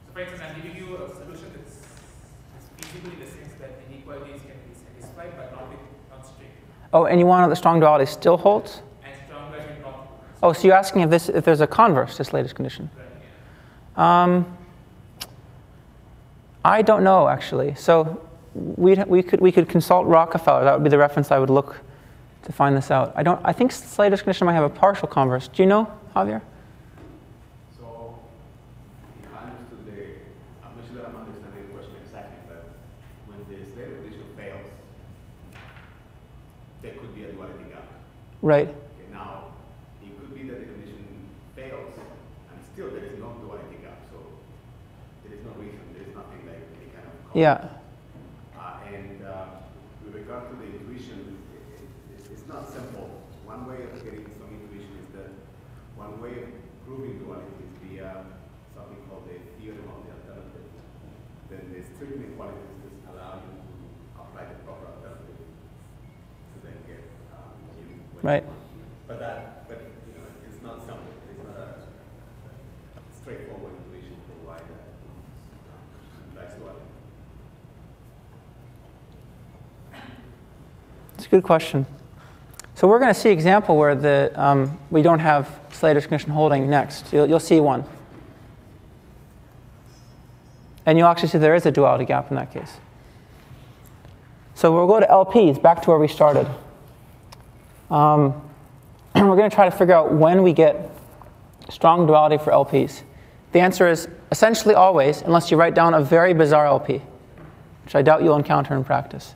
Speaker 3: So for instance, I'm giving you a solution that's feasible in the sense that inequalities can be satisfied but not strict.
Speaker 1: Oh, and you want to know that strong duality still holds?
Speaker 3: And strong duality not holds.
Speaker 1: Oh, so you're asking if there's a converse to Slater's condition?
Speaker 3: Right, yeah.
Speaker 1: I don't know, actually. So we could consult Rockefeller. That would be the reference I would look to find this out. I think Slater's condition might have a partial converse. Do you know, Javier?
Speaker 4: So if I understood I'm not sure that I'm understanding the question exactly, but when the Slater condition fails, there could be a duality gap.
Speaker 1: Right.
Speaker 4: Okay, now, it could be that the condition
Speaker 1: Yeah.
Speaker 4: And with regard to the intuition, it's not simple. One way of getting some intuition is that one way of proving duality is via something called the theorem of the alternative. Then the strict inequalities just allow you to apply the proper alternative to then get you.
Speaker 1: Right.
Speaker 4: But you know, it's not simple. It's not a straightforward intuition for why that implies duality.
Speaker 1: It's a good question. So we're going to see an example where we don't have Slater's condition holding next. You'll see one. And you'll actually see there is a duality gap in that case. So we'll go to LPs, back to where we started. We're going to try to figure out when we get strong duality for LPs. The answer is essentially always, unless you write down a very bizarre LP, which I doubt you'll encounter in practice.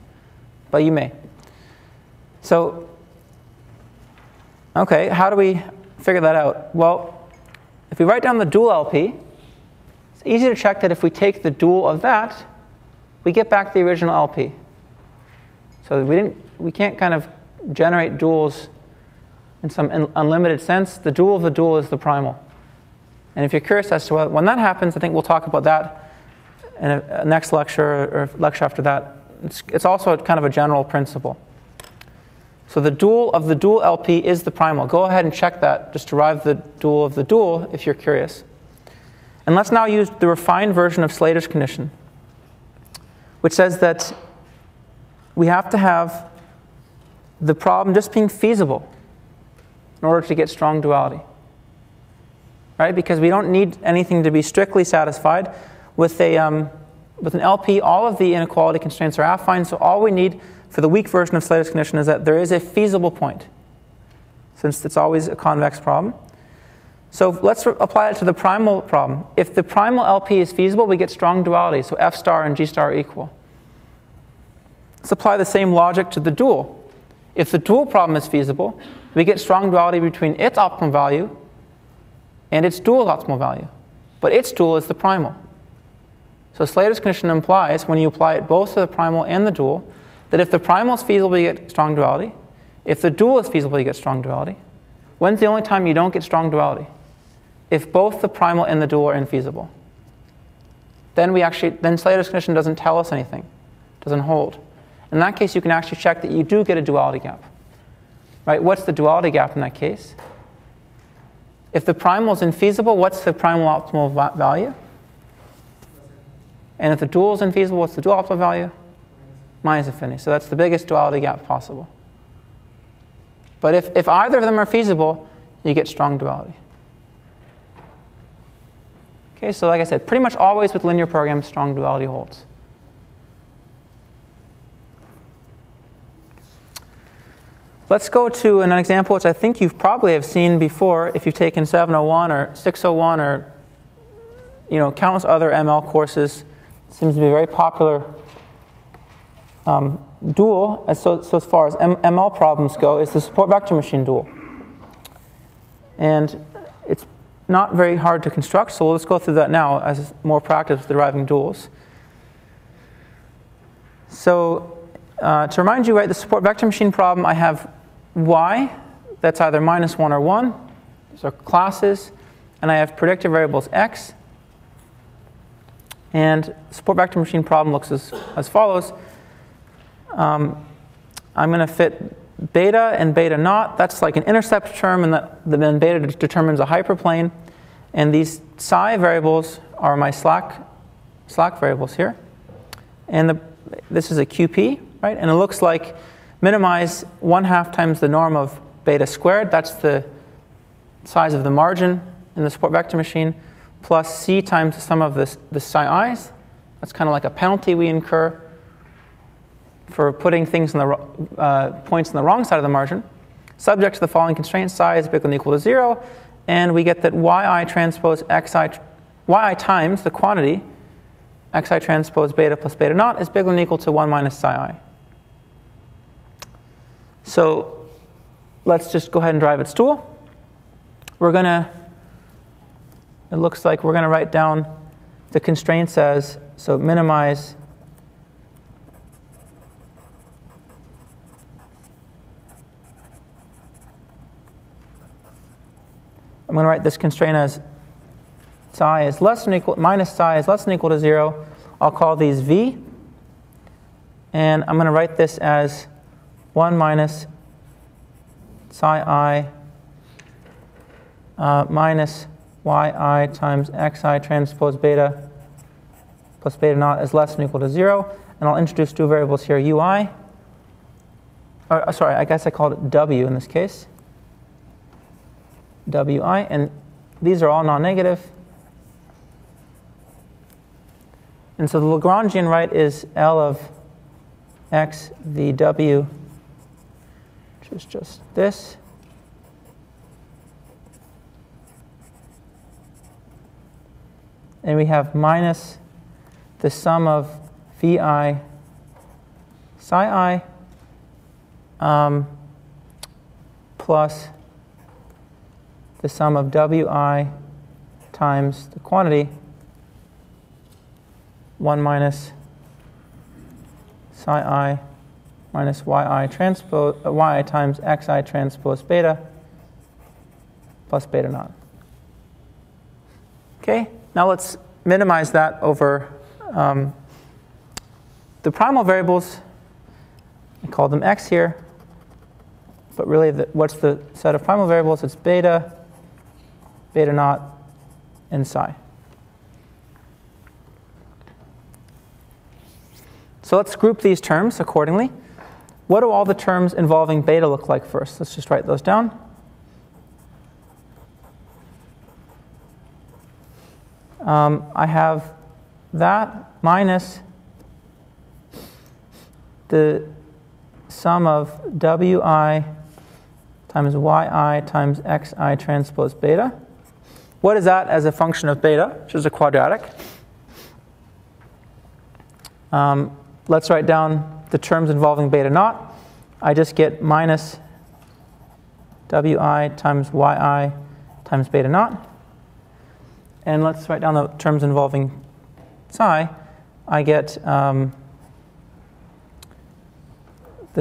Speaker 1: But you may. So, okay, how do we figure that out? Well, if we write down the dual LP, it's easy to check that if we take the dual of that, we get back the original LP. So we can't kind of generate duals in some unlimited sense. The dual of the dual is the primal. And if you're curious as to when that happens, I think we'll talk about that in a next lecture or lecture after that. It's also kind of a general principle. So the dual of the dual LP is the primal. Go ahead and check that. Just derive the dual of the dual if you're curious. And let's now use the refined version of Slater's condition, which says that we have to have the problem just being feasible in order to get strong duality. Right? Because we don't need anything to be strictly satisfied. With an LP, all of the inequality constraints are affine, so all we need for the weak version of Slater's condition is that there is a feasible point, since it's always a convex problem. So let's apply it to the primal problem. If the primal LP is feasible, we get strong duality, so F star and G star are equal. Let's apply the same logic to the dual. If the dual problem is feasible, we get strong duality between its optimal value and its dual's optimal value. But its dual is the primal. So Slater's condition implies, when you apply it both to the primal and the dual, that if the primal is feasible, you get strong duality. If the dual is feasible, you get strong duality. When's the only time you don't get strong duality? If both the primal and the dual are infeasible. Then Slater's condition doesn't tell us anything, doesn't hold. In that case, you can actually check that you do get a duality gap. Right? What's the duality gap in that case? If the primal is infeasible, what's the primal optimal value? And if the dual is infeasible, what's the dual optimal value? Minus infinity. So that's the biggest duality gap possible. But if either of them are feasible, you get strong duality. Okay, so like I said, pretty much always with linear programs, strong duality holds. Let's go to an example which I think you probably have seen before if you've taken 701 or 601 or countless other ML courses. It seems to be a very popular dual, so as far as ML problems go, is the support vector machine dual. And it's not very hard to construct, so let's go through that now as more practice with deriving duals. So to remind you, right, the support vector machine problem, I have y, that's either -1 or 1. These are classes. And I have predictive variables x. And the support vector machine problem looks as follows. I'm going to fit beta and beta naught. That's like an intercept term, and then beta determines a hyperplane. And these psi variables are my slack variables here. And this is a QP, right? And it looks like minimize 1/2 times the norm of beta squared. That's the size of the margin in the support vector machine, plus c times the sum of the psi i's. That's kind of like a penalty we incur for putting things in the points on the wrong side of the margin, subject to the following constraints: psi is bigger than or equal to 0, and we get that yi transpose yi times the quantity xi transpose beta plus beta naught is bigger than or equal to 1 minus psi I. So let's just go ahead and drive its dual. It looks like we're going to write down the constraints as, so minimize I'm going to write this constraint as psi is less than equal, minus psi is less than equal to 0. I'll call these v. And I'm going to write this as 1 minus psi I minus yi times xi transpose beta plus beta naught is less than or equal to 0. And I'll introduce two variables here, ui. Or, sorry, I guess I called it w in this case. wi. And these are all non-negative. And so the Lagrangian, right, is L of x v w, which is just this. And we have minus the sum of vi psi I plus the sum of wi times the quantity 1 minus psi I minus yi transpose yi times xi transpose beta plus beta naught. Okay, now let's minimize that over the primal variables. I call them x here, but really what's the set of primal variables? It's beta, beta naught, and psi. So let's group these terms accordingly. What do all the terms involving beta look like first? Let's just write those down. I have that minus the sum of wi times yi times xi transpose beta. What is that as a function of beta, which is a quadratic? Let's write down the terms involving beta naught. I just get minus wi times yi times beta naught. And let's write down the terms involving psi. I get the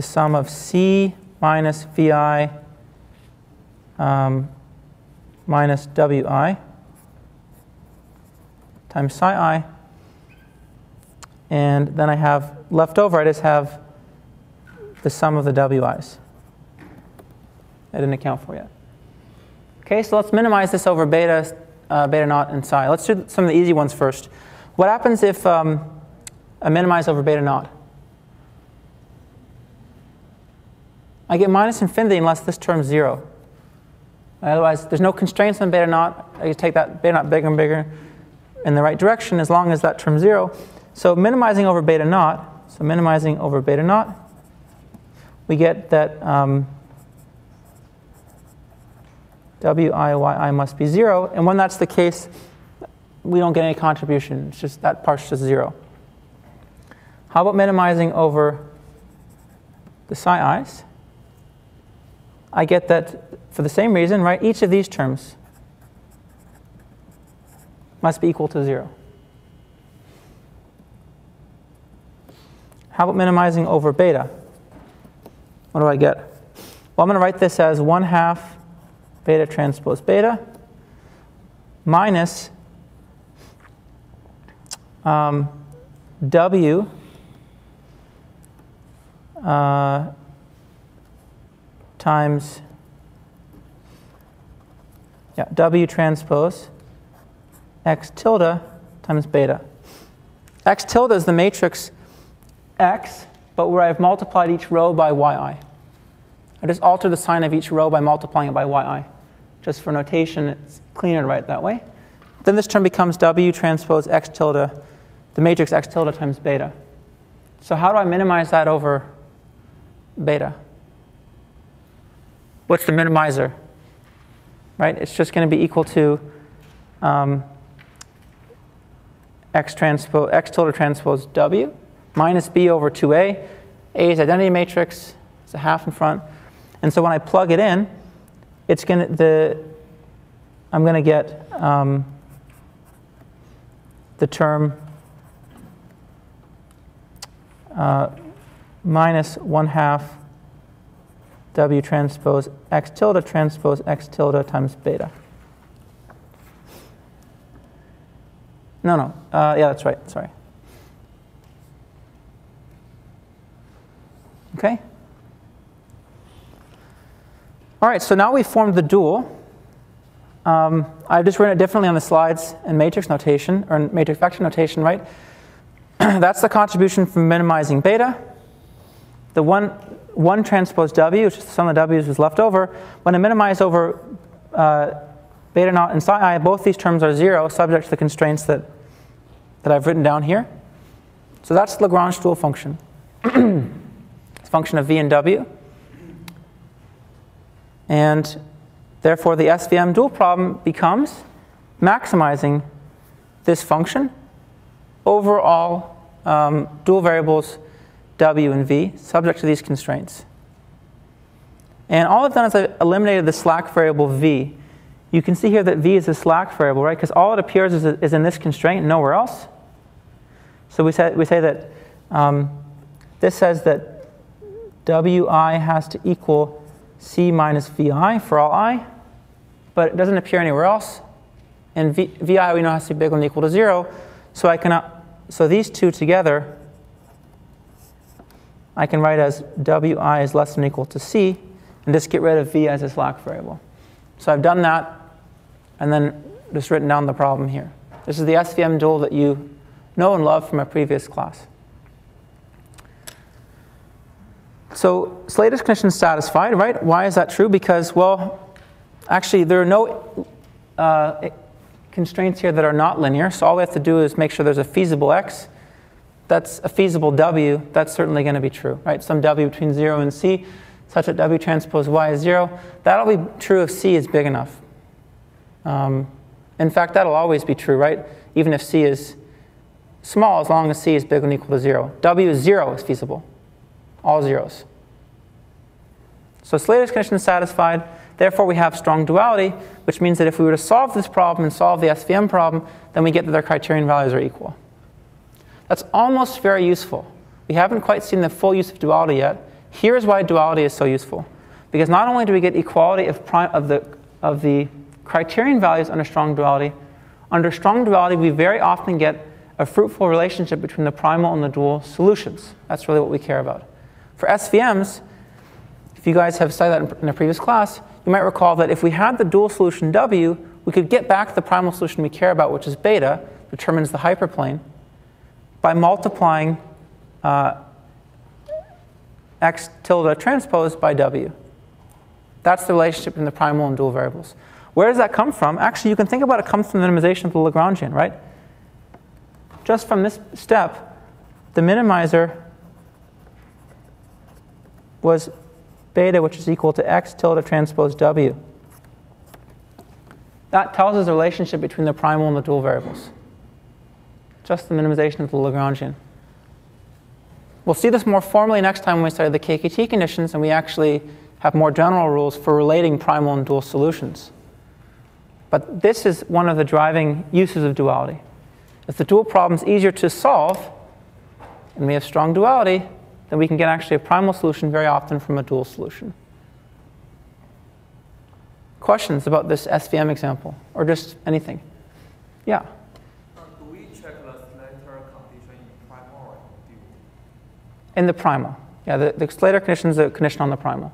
Speaker 1: sum of c minus vi minus wi times psi I. And then I have left over, I just have the sum of the wi's. I didn't account for yet. Okay, so let's minimize this over beta, beta naught, and psi. Let's do some of the easy ones first. What happens if I minimize over beta naught? I get minus infinity unless this term's 0. Otherwise, there's no constraints on beta naught. I just take that beta naught bigger and bigger in the right direction as long as that term's 0. So minimizing over beta naught, we get that wi must be 0. And when that's the case, we don't get any contribution. It's just that part's just 0. How about minimizing over the psi i's? I get that for the same reason, right? Each of these terms must be equal to 0. How about minimizing over beta? What do I get? Well, I'm going to write this as 1/2 beta transpose beta minus w times w transpose x tilde times beta. X tilde is the matrix x, but where I've multiplied each row by yi. I just alter the sign of each row by multiplying it by yi. Just for notation, it's cleaner to write that way. Then this term becomes w transpose x tilde, the matrix x tilde times beta. So how do I minimize that over beta? What's the minimizer? Right? It's just going to be equal to x tilde transpose w minus b over 2a. A is identity matrix. It's a half in front. And so when I plug it in, it's going to I'm going to get the term minus 1/2 w transpose x tilde times beta. No. Yeah, that's right. Sorry. Okay. All right, so now we've formed the dual. I've just written it differently on the slides in matrix notation, or in matrix vector notation, right? That's the contribution from minimizing beta. The 1 transpose W, which is the sum of W's is left over. When I minimize over beta naught and psi I, both these terms are 0, subject to the constraints that I've written down here. So that's the Lagrange dual function. It's a function of V and W. And therefore, the SVM dual problem becomes maximizing this function over all dual variables W and V, subject to these constraints. And all I've done is I've eliminated the slack variable V. You can see here that V is a slack variable, right? Because all it appears is in this constraint, nowhere else. So we say that this says that Wi has to equal C minus Vi for all I, but it doesn't appear anywhere else. And Vi we know has to be bigger than or equal to 0. So these two together, I can write as Wi is less than or equal to C, and just get rid of V as a slack variable. So I've done that, and then just written down the problem here. This is the SVM dual that you know and love from a previous class. So Slater's condition is satisfied, right? Why is that true? Because, well, actually, there are no constraints here that are not linear. So all we have to do is make sure there's a feasible x. That's a feasible w. That's certainly going to be true, right? Some w between 0 and c, such that w transpose y is 0. That'll be true if c is big enough. In fact, that'll always be true, right? Even if c is small, as long as c is bigger than or equal to 0. W is 0 is feasible. All zeros. So Slater's condition is satisfied. Therefore, we have strong duality, which means that if we were to solve this problem and solve the SVM problem, then we get that their criterion values are equal. That's almost very useful. We haven't quite seen the full use of duality yet. Here's why duality is so useful. Because not only do we get equality of the criterion values under strong duality we very often get a fruitful relationship between the primal and the dual solutions. That's really what we care about. For SVMs, if you guys have studied that in a previous class, you might recall that if we had the dual solution W, we could get back the primal solution we care about, which is beta, determines the hyperplane, by multiplying x tilde transpose by W. That's the relationship between the primal and dual variables. Where does that come from? Actually, you can think about it comes from the minimization of the Lagrangian, right? Just from this step, the minimizer was beta, which is equal to x tilde transpose W. That tells us the relationship between the primal and the dual variables. Just the minimization of the Lagrangian. We'll see this more formally next time when we study the KKT conditions, and we actually have more general rules for relating primal and dual solutions. But this is one of the driving uses of duality. If the dual problem is easier to solve, and we have strong duality, then we can get actually a primal solution very often from a dual solution. Questions about this SVM example, or just anything? Yeah?
Speaker 3: Do we check the Slater condition in primal or in dual?
Speaker 1: In the primal. Yeah, the Slater condition is a condition on the primal.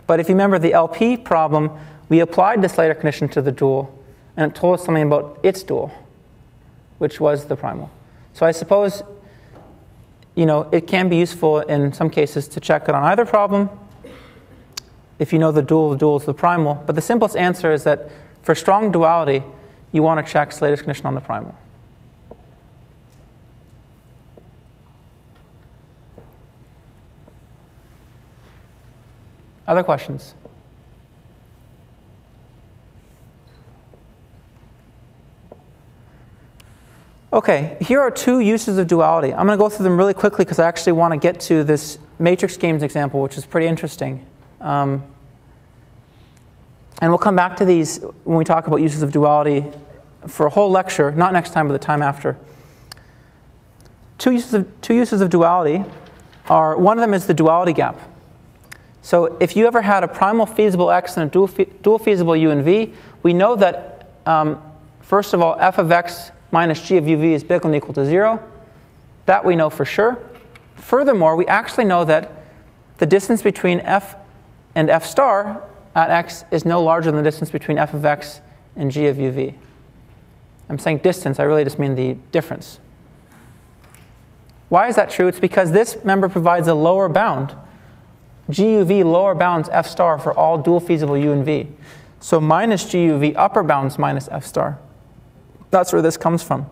Speaker 1: But if you remember the LP problem, we applied the Slater condition to the dual, and it told us something about its dual, which was the primal. So I suppose it can be useful in some cases to check it on either problem. If you know the dual is the primal. But the simplest answer is that for strong duality, you want to check Slater's condition on the primal. Other questions? Okay, here are two uses of duality. I'm going to go through them really quickly because I actually want to get to this matrix games example, which is pretty interesting. And we'll come back to these when we talk about uses of duality for a whole lecture, not next time, but the time after. Two uses of duality are, one of them is the duality gap. So if you ever had a primal feasible x and a dual feasible u and v, we know that, first of all, f of x minus g of uv is bigger than or equal to 0. That we know for sure. Furthermore, we actually know that the distance between f and f star at x is no larger than the distance between f of x and g of uv. I'm saying distance, I really just mean the difference. Why is that true? It's because this member provides a lower bound. GUV lower bounds f star for all dual feasible u and v. So minus GUV upper bounds minus f star. That's where this comes from.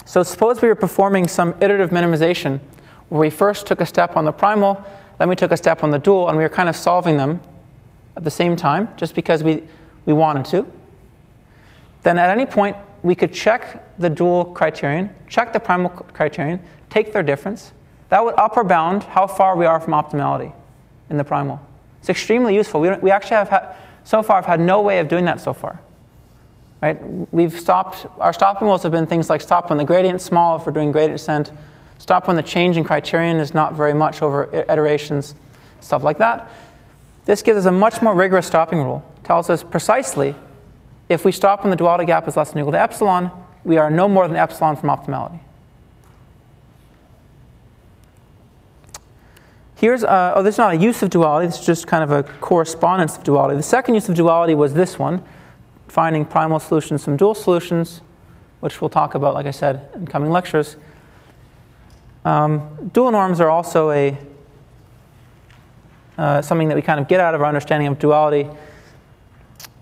Speaker 1: So suppose we were performing some iterative minimization where we first took a step on the primal, then we took a step on the dual, and we were kind of solving them at the same time just because we wanted to. Then at any point, we could check the dual criterion, check the primal criterion, take their difference. That would upper bound how far we are from optimality in the primal. It's extremely useful. We actually have had, so far, I've had no way of doing that so far. Right? Our stopping rules have been things like stop when the gradient is small if we're doing gradient descent, stop when the change in criterion is not very much over iterations, stuff like that. This gives us a much more rigorous stopping rule. It tells us precisely if we stop when the duality gap is less than or equal to epsilon, we are no more than epsilon from optimality. Here's, this is not a use of duality, this is just kind of a correspondence of duality. The second use of duality was this one, finding primal solutions from dual solutions, which we'll talk about, like I said, in coming lectures. Dual norms are also something that we kind of get out of our understanding of duality.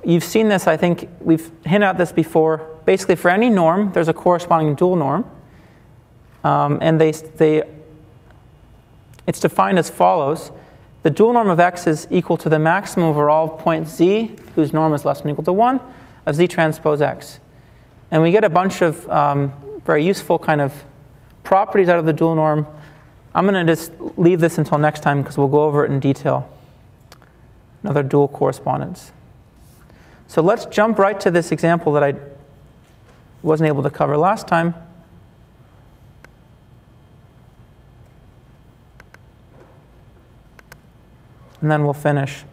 Speaker 1: You've seen this, I think, we've hinted at this before. Basically, for any norm, there's a corresponding dual norm. And it's defined as follows. The dual norm of x is equal to the maximum over all points z, whose norm is less than or equal to 1, of z transpose x. And we get a bunch of very useful kind of properties out of the dual norm. I'm going to just leave this until next time because we'll go over it in detail. Another dual correspondence. So let's jump right to this example that I wasn't able to cover last time. And then we'll finish.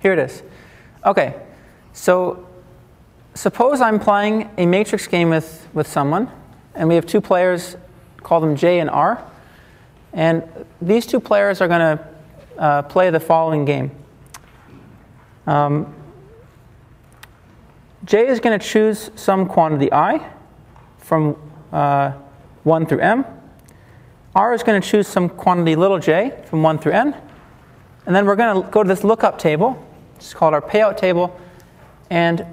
Speaker 1: Here it is. Okay, so suppose I'm playing a matrix game with someone, and we have two players, call them J and R. And these two players are going to play the following game. J is going to choose some quantity I from 1 through m. R is going to choose some quantity little j from 1 through n. And then we're going to go to this lookup table. It's called our payout table. And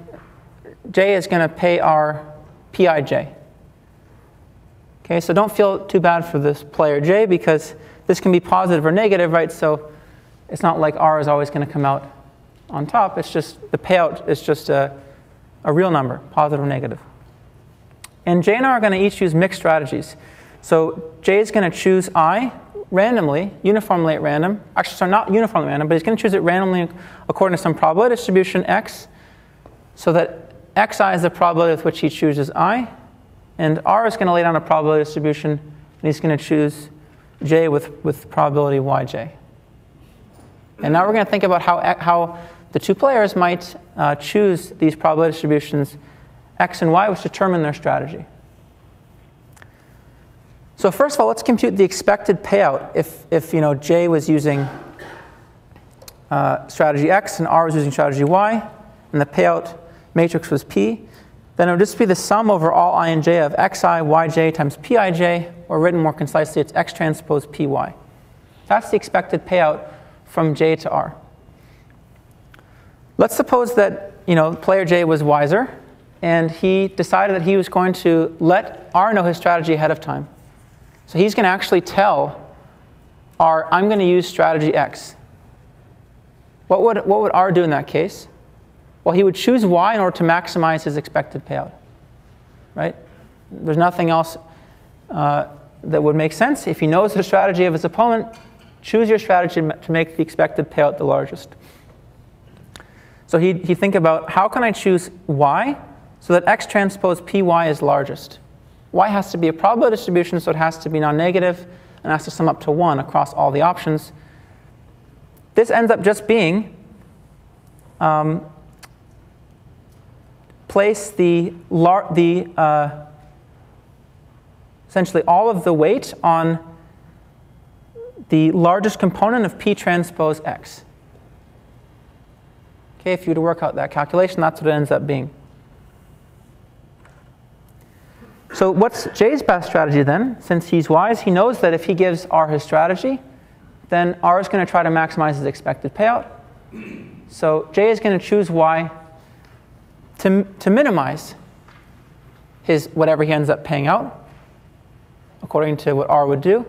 Speaker 1: J is going to pay our Pij. Okay, so don't feel too bad for this player J because this can be positive or negative, right? So it's not like R is always going to come out on top. It's just the payout is just a real number, positive or negative. And J and R are going to each use mixed strategies. So J is going to choose I randomly, uniformly at random. Actually, sorry, not uniformly random, but he's going to choose it randomly according to some probability distribution x, so that xi is the probability with which he chooses I. And R is going to lay down a probability distribution, and he's going to choose J with probability Yj. And now we're going to think about how the two players might choose these probability distributions x and y, which determine their strategy. So first of all, let's compute the expected payout if J was using strategy x and R was using strategy y, and the payout matrix was P. Then it would just be the sum over all I and j of xi, yj times Pij, or written more concisely, it's x transpose Py. That's the expected payout from J to R. Let's suppose that player J was wiser, and he decided that he was going to let R know his strategy ahead of time. So he's going to actually tell R, I'm going to use strategy X. What would R do in that case? Well, he would choose Y in order to maximize his expected payout. Right? There's nothing else that would make sense. If he knows the strategy of his opponent, choose your strategy to make the expected payout the largest. So he'd think about, how can I choose Y so that X transpose Py is largest? Y has to be a probability distribution, so it has to be non-negative and has to sum up to 1 across all the options. This ends up just being place essentially all of the weight on the largest component of P transpose X. Okay, if you were to work out that calculation, that's what it ends up being. So what's J's best strategy then? Since he's wise, he knows that if he gives R his strategy, then R is going to try to maximize his expected payout. So J is going to choose Y to minimize his whatever he ends up paying out, according to what R would do.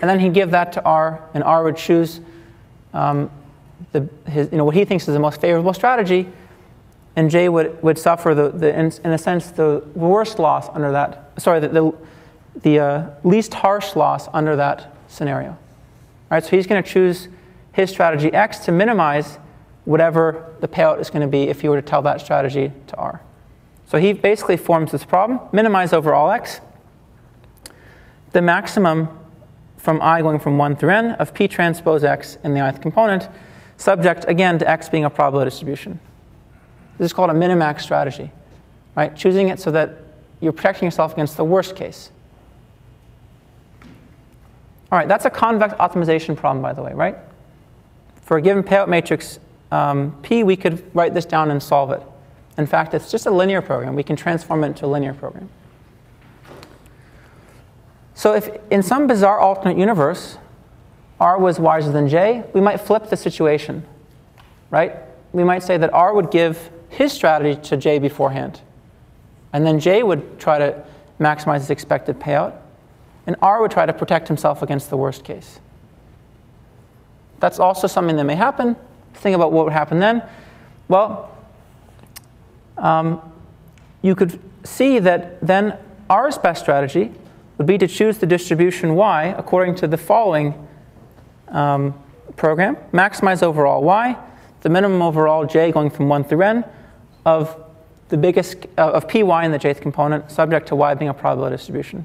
Speaker 1: And then he'd give that to R, and R would choose what he thinks is the most favorable strategy, and J would suffer in a sense the worst loss under that. Sorry, the least harsh loss under that scenario. All right, so he's going to choose his strategy X to minimize whatever the payout is going to be if he were to tell that strategy to R. So he basically forms this problem: minimize over all X, the maximum from I going from 1 through n of P transpose X in the ith component, subject again to X being a probability distribution. This is called a minimax strategy, right? Choosing it so that you're protecting yourself against the worst case. All right, that's a convex optimization problem, by the way, right? For a given payout matrix P, we could write this down and solve it. In fact, it's just a linear program. We can transform it into a linear program. So if in some bizarre alternate universe, R was wiser than J, we might flip the situation, right? We might say that R would give his strategy to J beforehand, and then J would try to maximize his expected payout, and R would try to protect himself against the worst case. That's also something that may happen. Think about what would happen then. Well, you could see that then R's best strategy would be to choose the distribution Y according to the following program: maximize overall Y, the minimum overall J going from 1 through n of the biggest of Py in the jth component, subject to Y being a probability distribution.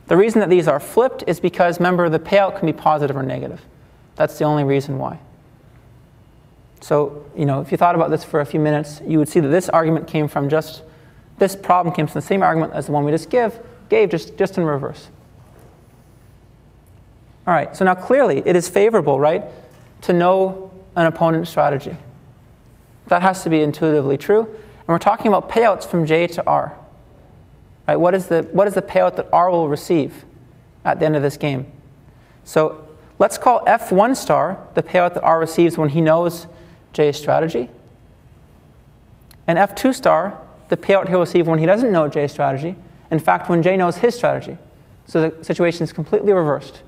Speaker 1: The reason that these are flipped is because, remember, the payout can be positive or negative. That's the only reason why. So, if you thought about this for a few minutes, you would see that this argument came from this problem came from the same argument as the one we just gave just in reverse. All right, so now clearly it is favorable, right, to know an opponent's strategy. That has to be intuitively true. And we're talking about payouts from J to R. Right? What is the payout that R will receive at the end of this game? So let's call F1 star the payout that R receives when he knows J's strategy, and F2 star the payout he'll receive when he doesn't know J's strategy. In fact, when J knows his strategy. So the situation is completely reversed.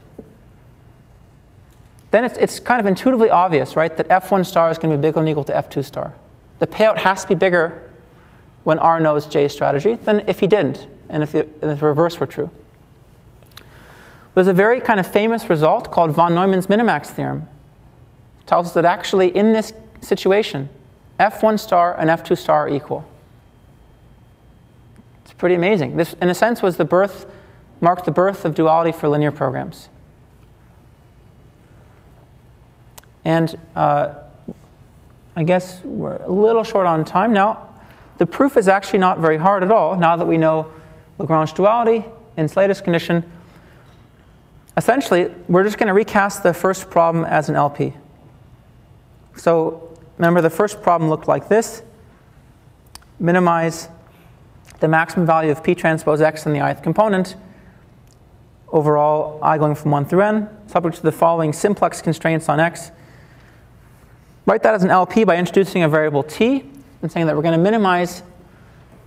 Speaker 1: Then it's kind of intuitively obvious, right, that F1 star is going to be bigger than or equal to F2 star. The payout has to be bigger when R knows J's strategy than if he didn't, and if the reverse were true. There's a very kind of famous result called von Neumann's minimax theorem. It tells us that actually in this situation, F1 star and F2 star are equal. It's pretty amazing. This, in a sense, marked the birth of duality for linear programs. And I guess we're a little short on time now. The proof is actually not very hard at all, now that we know Lagrange duality in Slater's condition. Essentially, we're just going to recast the first problem as an LP. So remember, the first problem looked like this. Minimize the maximum value of P transpose X in the ith component. Overall, I going from 1 through n, subject to the following simplex constraints on X. Write that as an LP by introducing a variable t and saying that we're going to minimize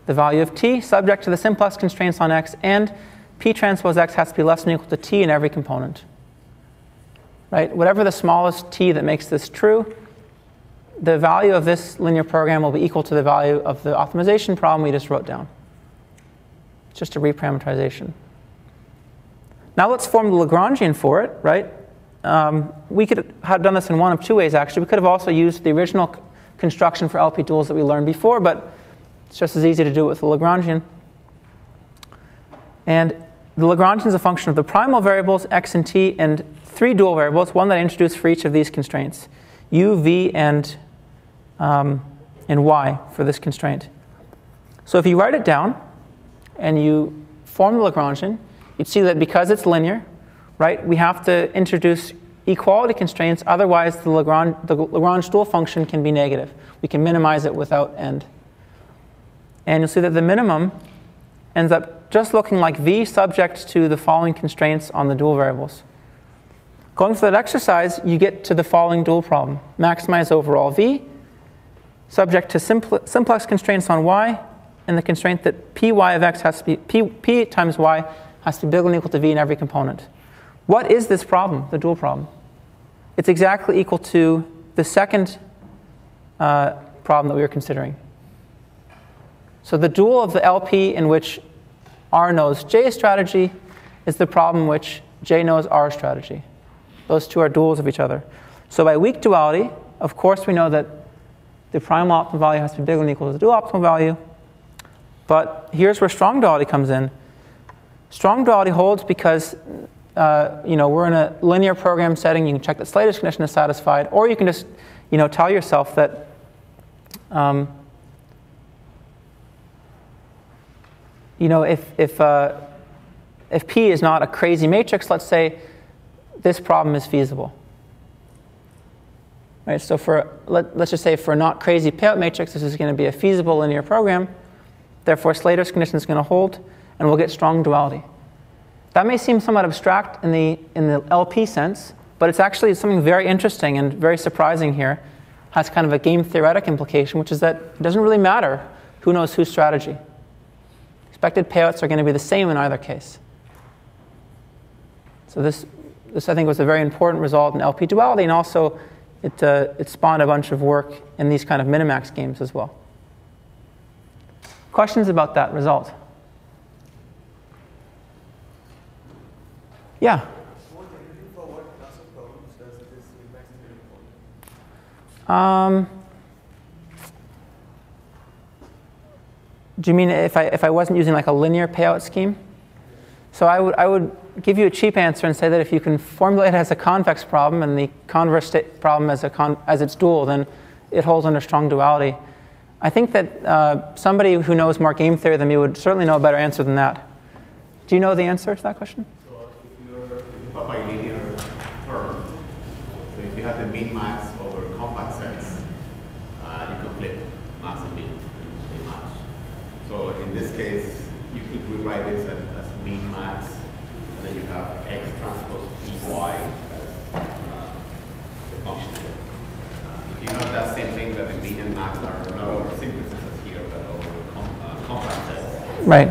Speaker 1: the value of t subject to the simplex constraints on X, and P transpose X has to be less than or equal to t in every component. Right? Whatever the smallest t that makes this true, the value of this linear program will be equal to the value of the optimization problem we just wrote down. It's just a reparameterization. Now let's form the Lagrangian for it, right? We could have done this in one of two ways, actually. We could have also used the original construction for LP duals that we learned before, but it's just as easy to do it with the Lagrangian. And the Lagrangian is a function of the primal variables, x and t, and three dual variables, one that I introduced for each of these constraints, u, v, and in y for this constraint. So if you write it down and you form the Lagrangian, you'd see that because it's linear, right, we have to introduce equality constraints, otherwise the Lagrange dual function can be negative. We can minimize it without end. And you'll see that the minimum ends up just looking like v subject to the following constraints on the dual variables. Going through that exercise, you get to the following dual problem. Maximize overall v, subject to simplex constraints on y, and the constraint that py of x has to be, p times y has to be bigger than or equal to v in every component. What is this problem, the dual problem? It's exactly equal to the second problem that we were considering. So the dual of the LP in which R knows J's strategy is the problem in which J knows R's strategy. Those two are duals of each other. So by weak duality, of course we know that the primal optimal value has to be bigger than or equal to the dual optimal value. But here's where strong duality comes in. Strong duality holds because we're in a linear program setting. You can check that Slater's condition is satisfied, or you can just tell yourself that if P is not a crazy matrix, let's say this problem is feasible. Right, so let's just say for a not crazy payout matrix, this is going to be a feasible linear program. Therefore, Slater's condition is going to hold, and we'll get strong duality. That may seem somewhat abstract in the LP sense, but it's actually something very interesting and very surprising here. Has kind of a game theoretic implication, which is that it doesn't really matter who knows whose strategy. Expected payouts are going to be the same in either case. So this I think was a very important result in LP duality, and also it spawned a bunch of work in these kind of minimax games as well. Questions about that result? Yeah? Do you mean if I wasn't using like a linear payout scheme? So I would give you a cheap answer and say that if you can formulate it as a convex problem and the converse problem as its dual, then it holds under strong duality. I think that somebody who knows more game theory than me would certainly know a better answer than that. Do you know the answer to that question?
Speaker 4: So if you're by linear term, so if you have the min-max over compact sets, you can flip max and min match. So in this case, you could rewrite this as min-max, and then you have x transpose py as the function. If you have that same thing that the min and max are not over simplices here, but over compact sets.
Speaker 1: Right.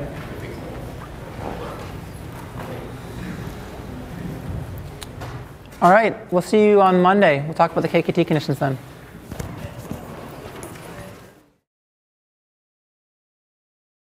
Speaker 1: All right, we'll see you on Monday. We'll talk about the KKT conditions then.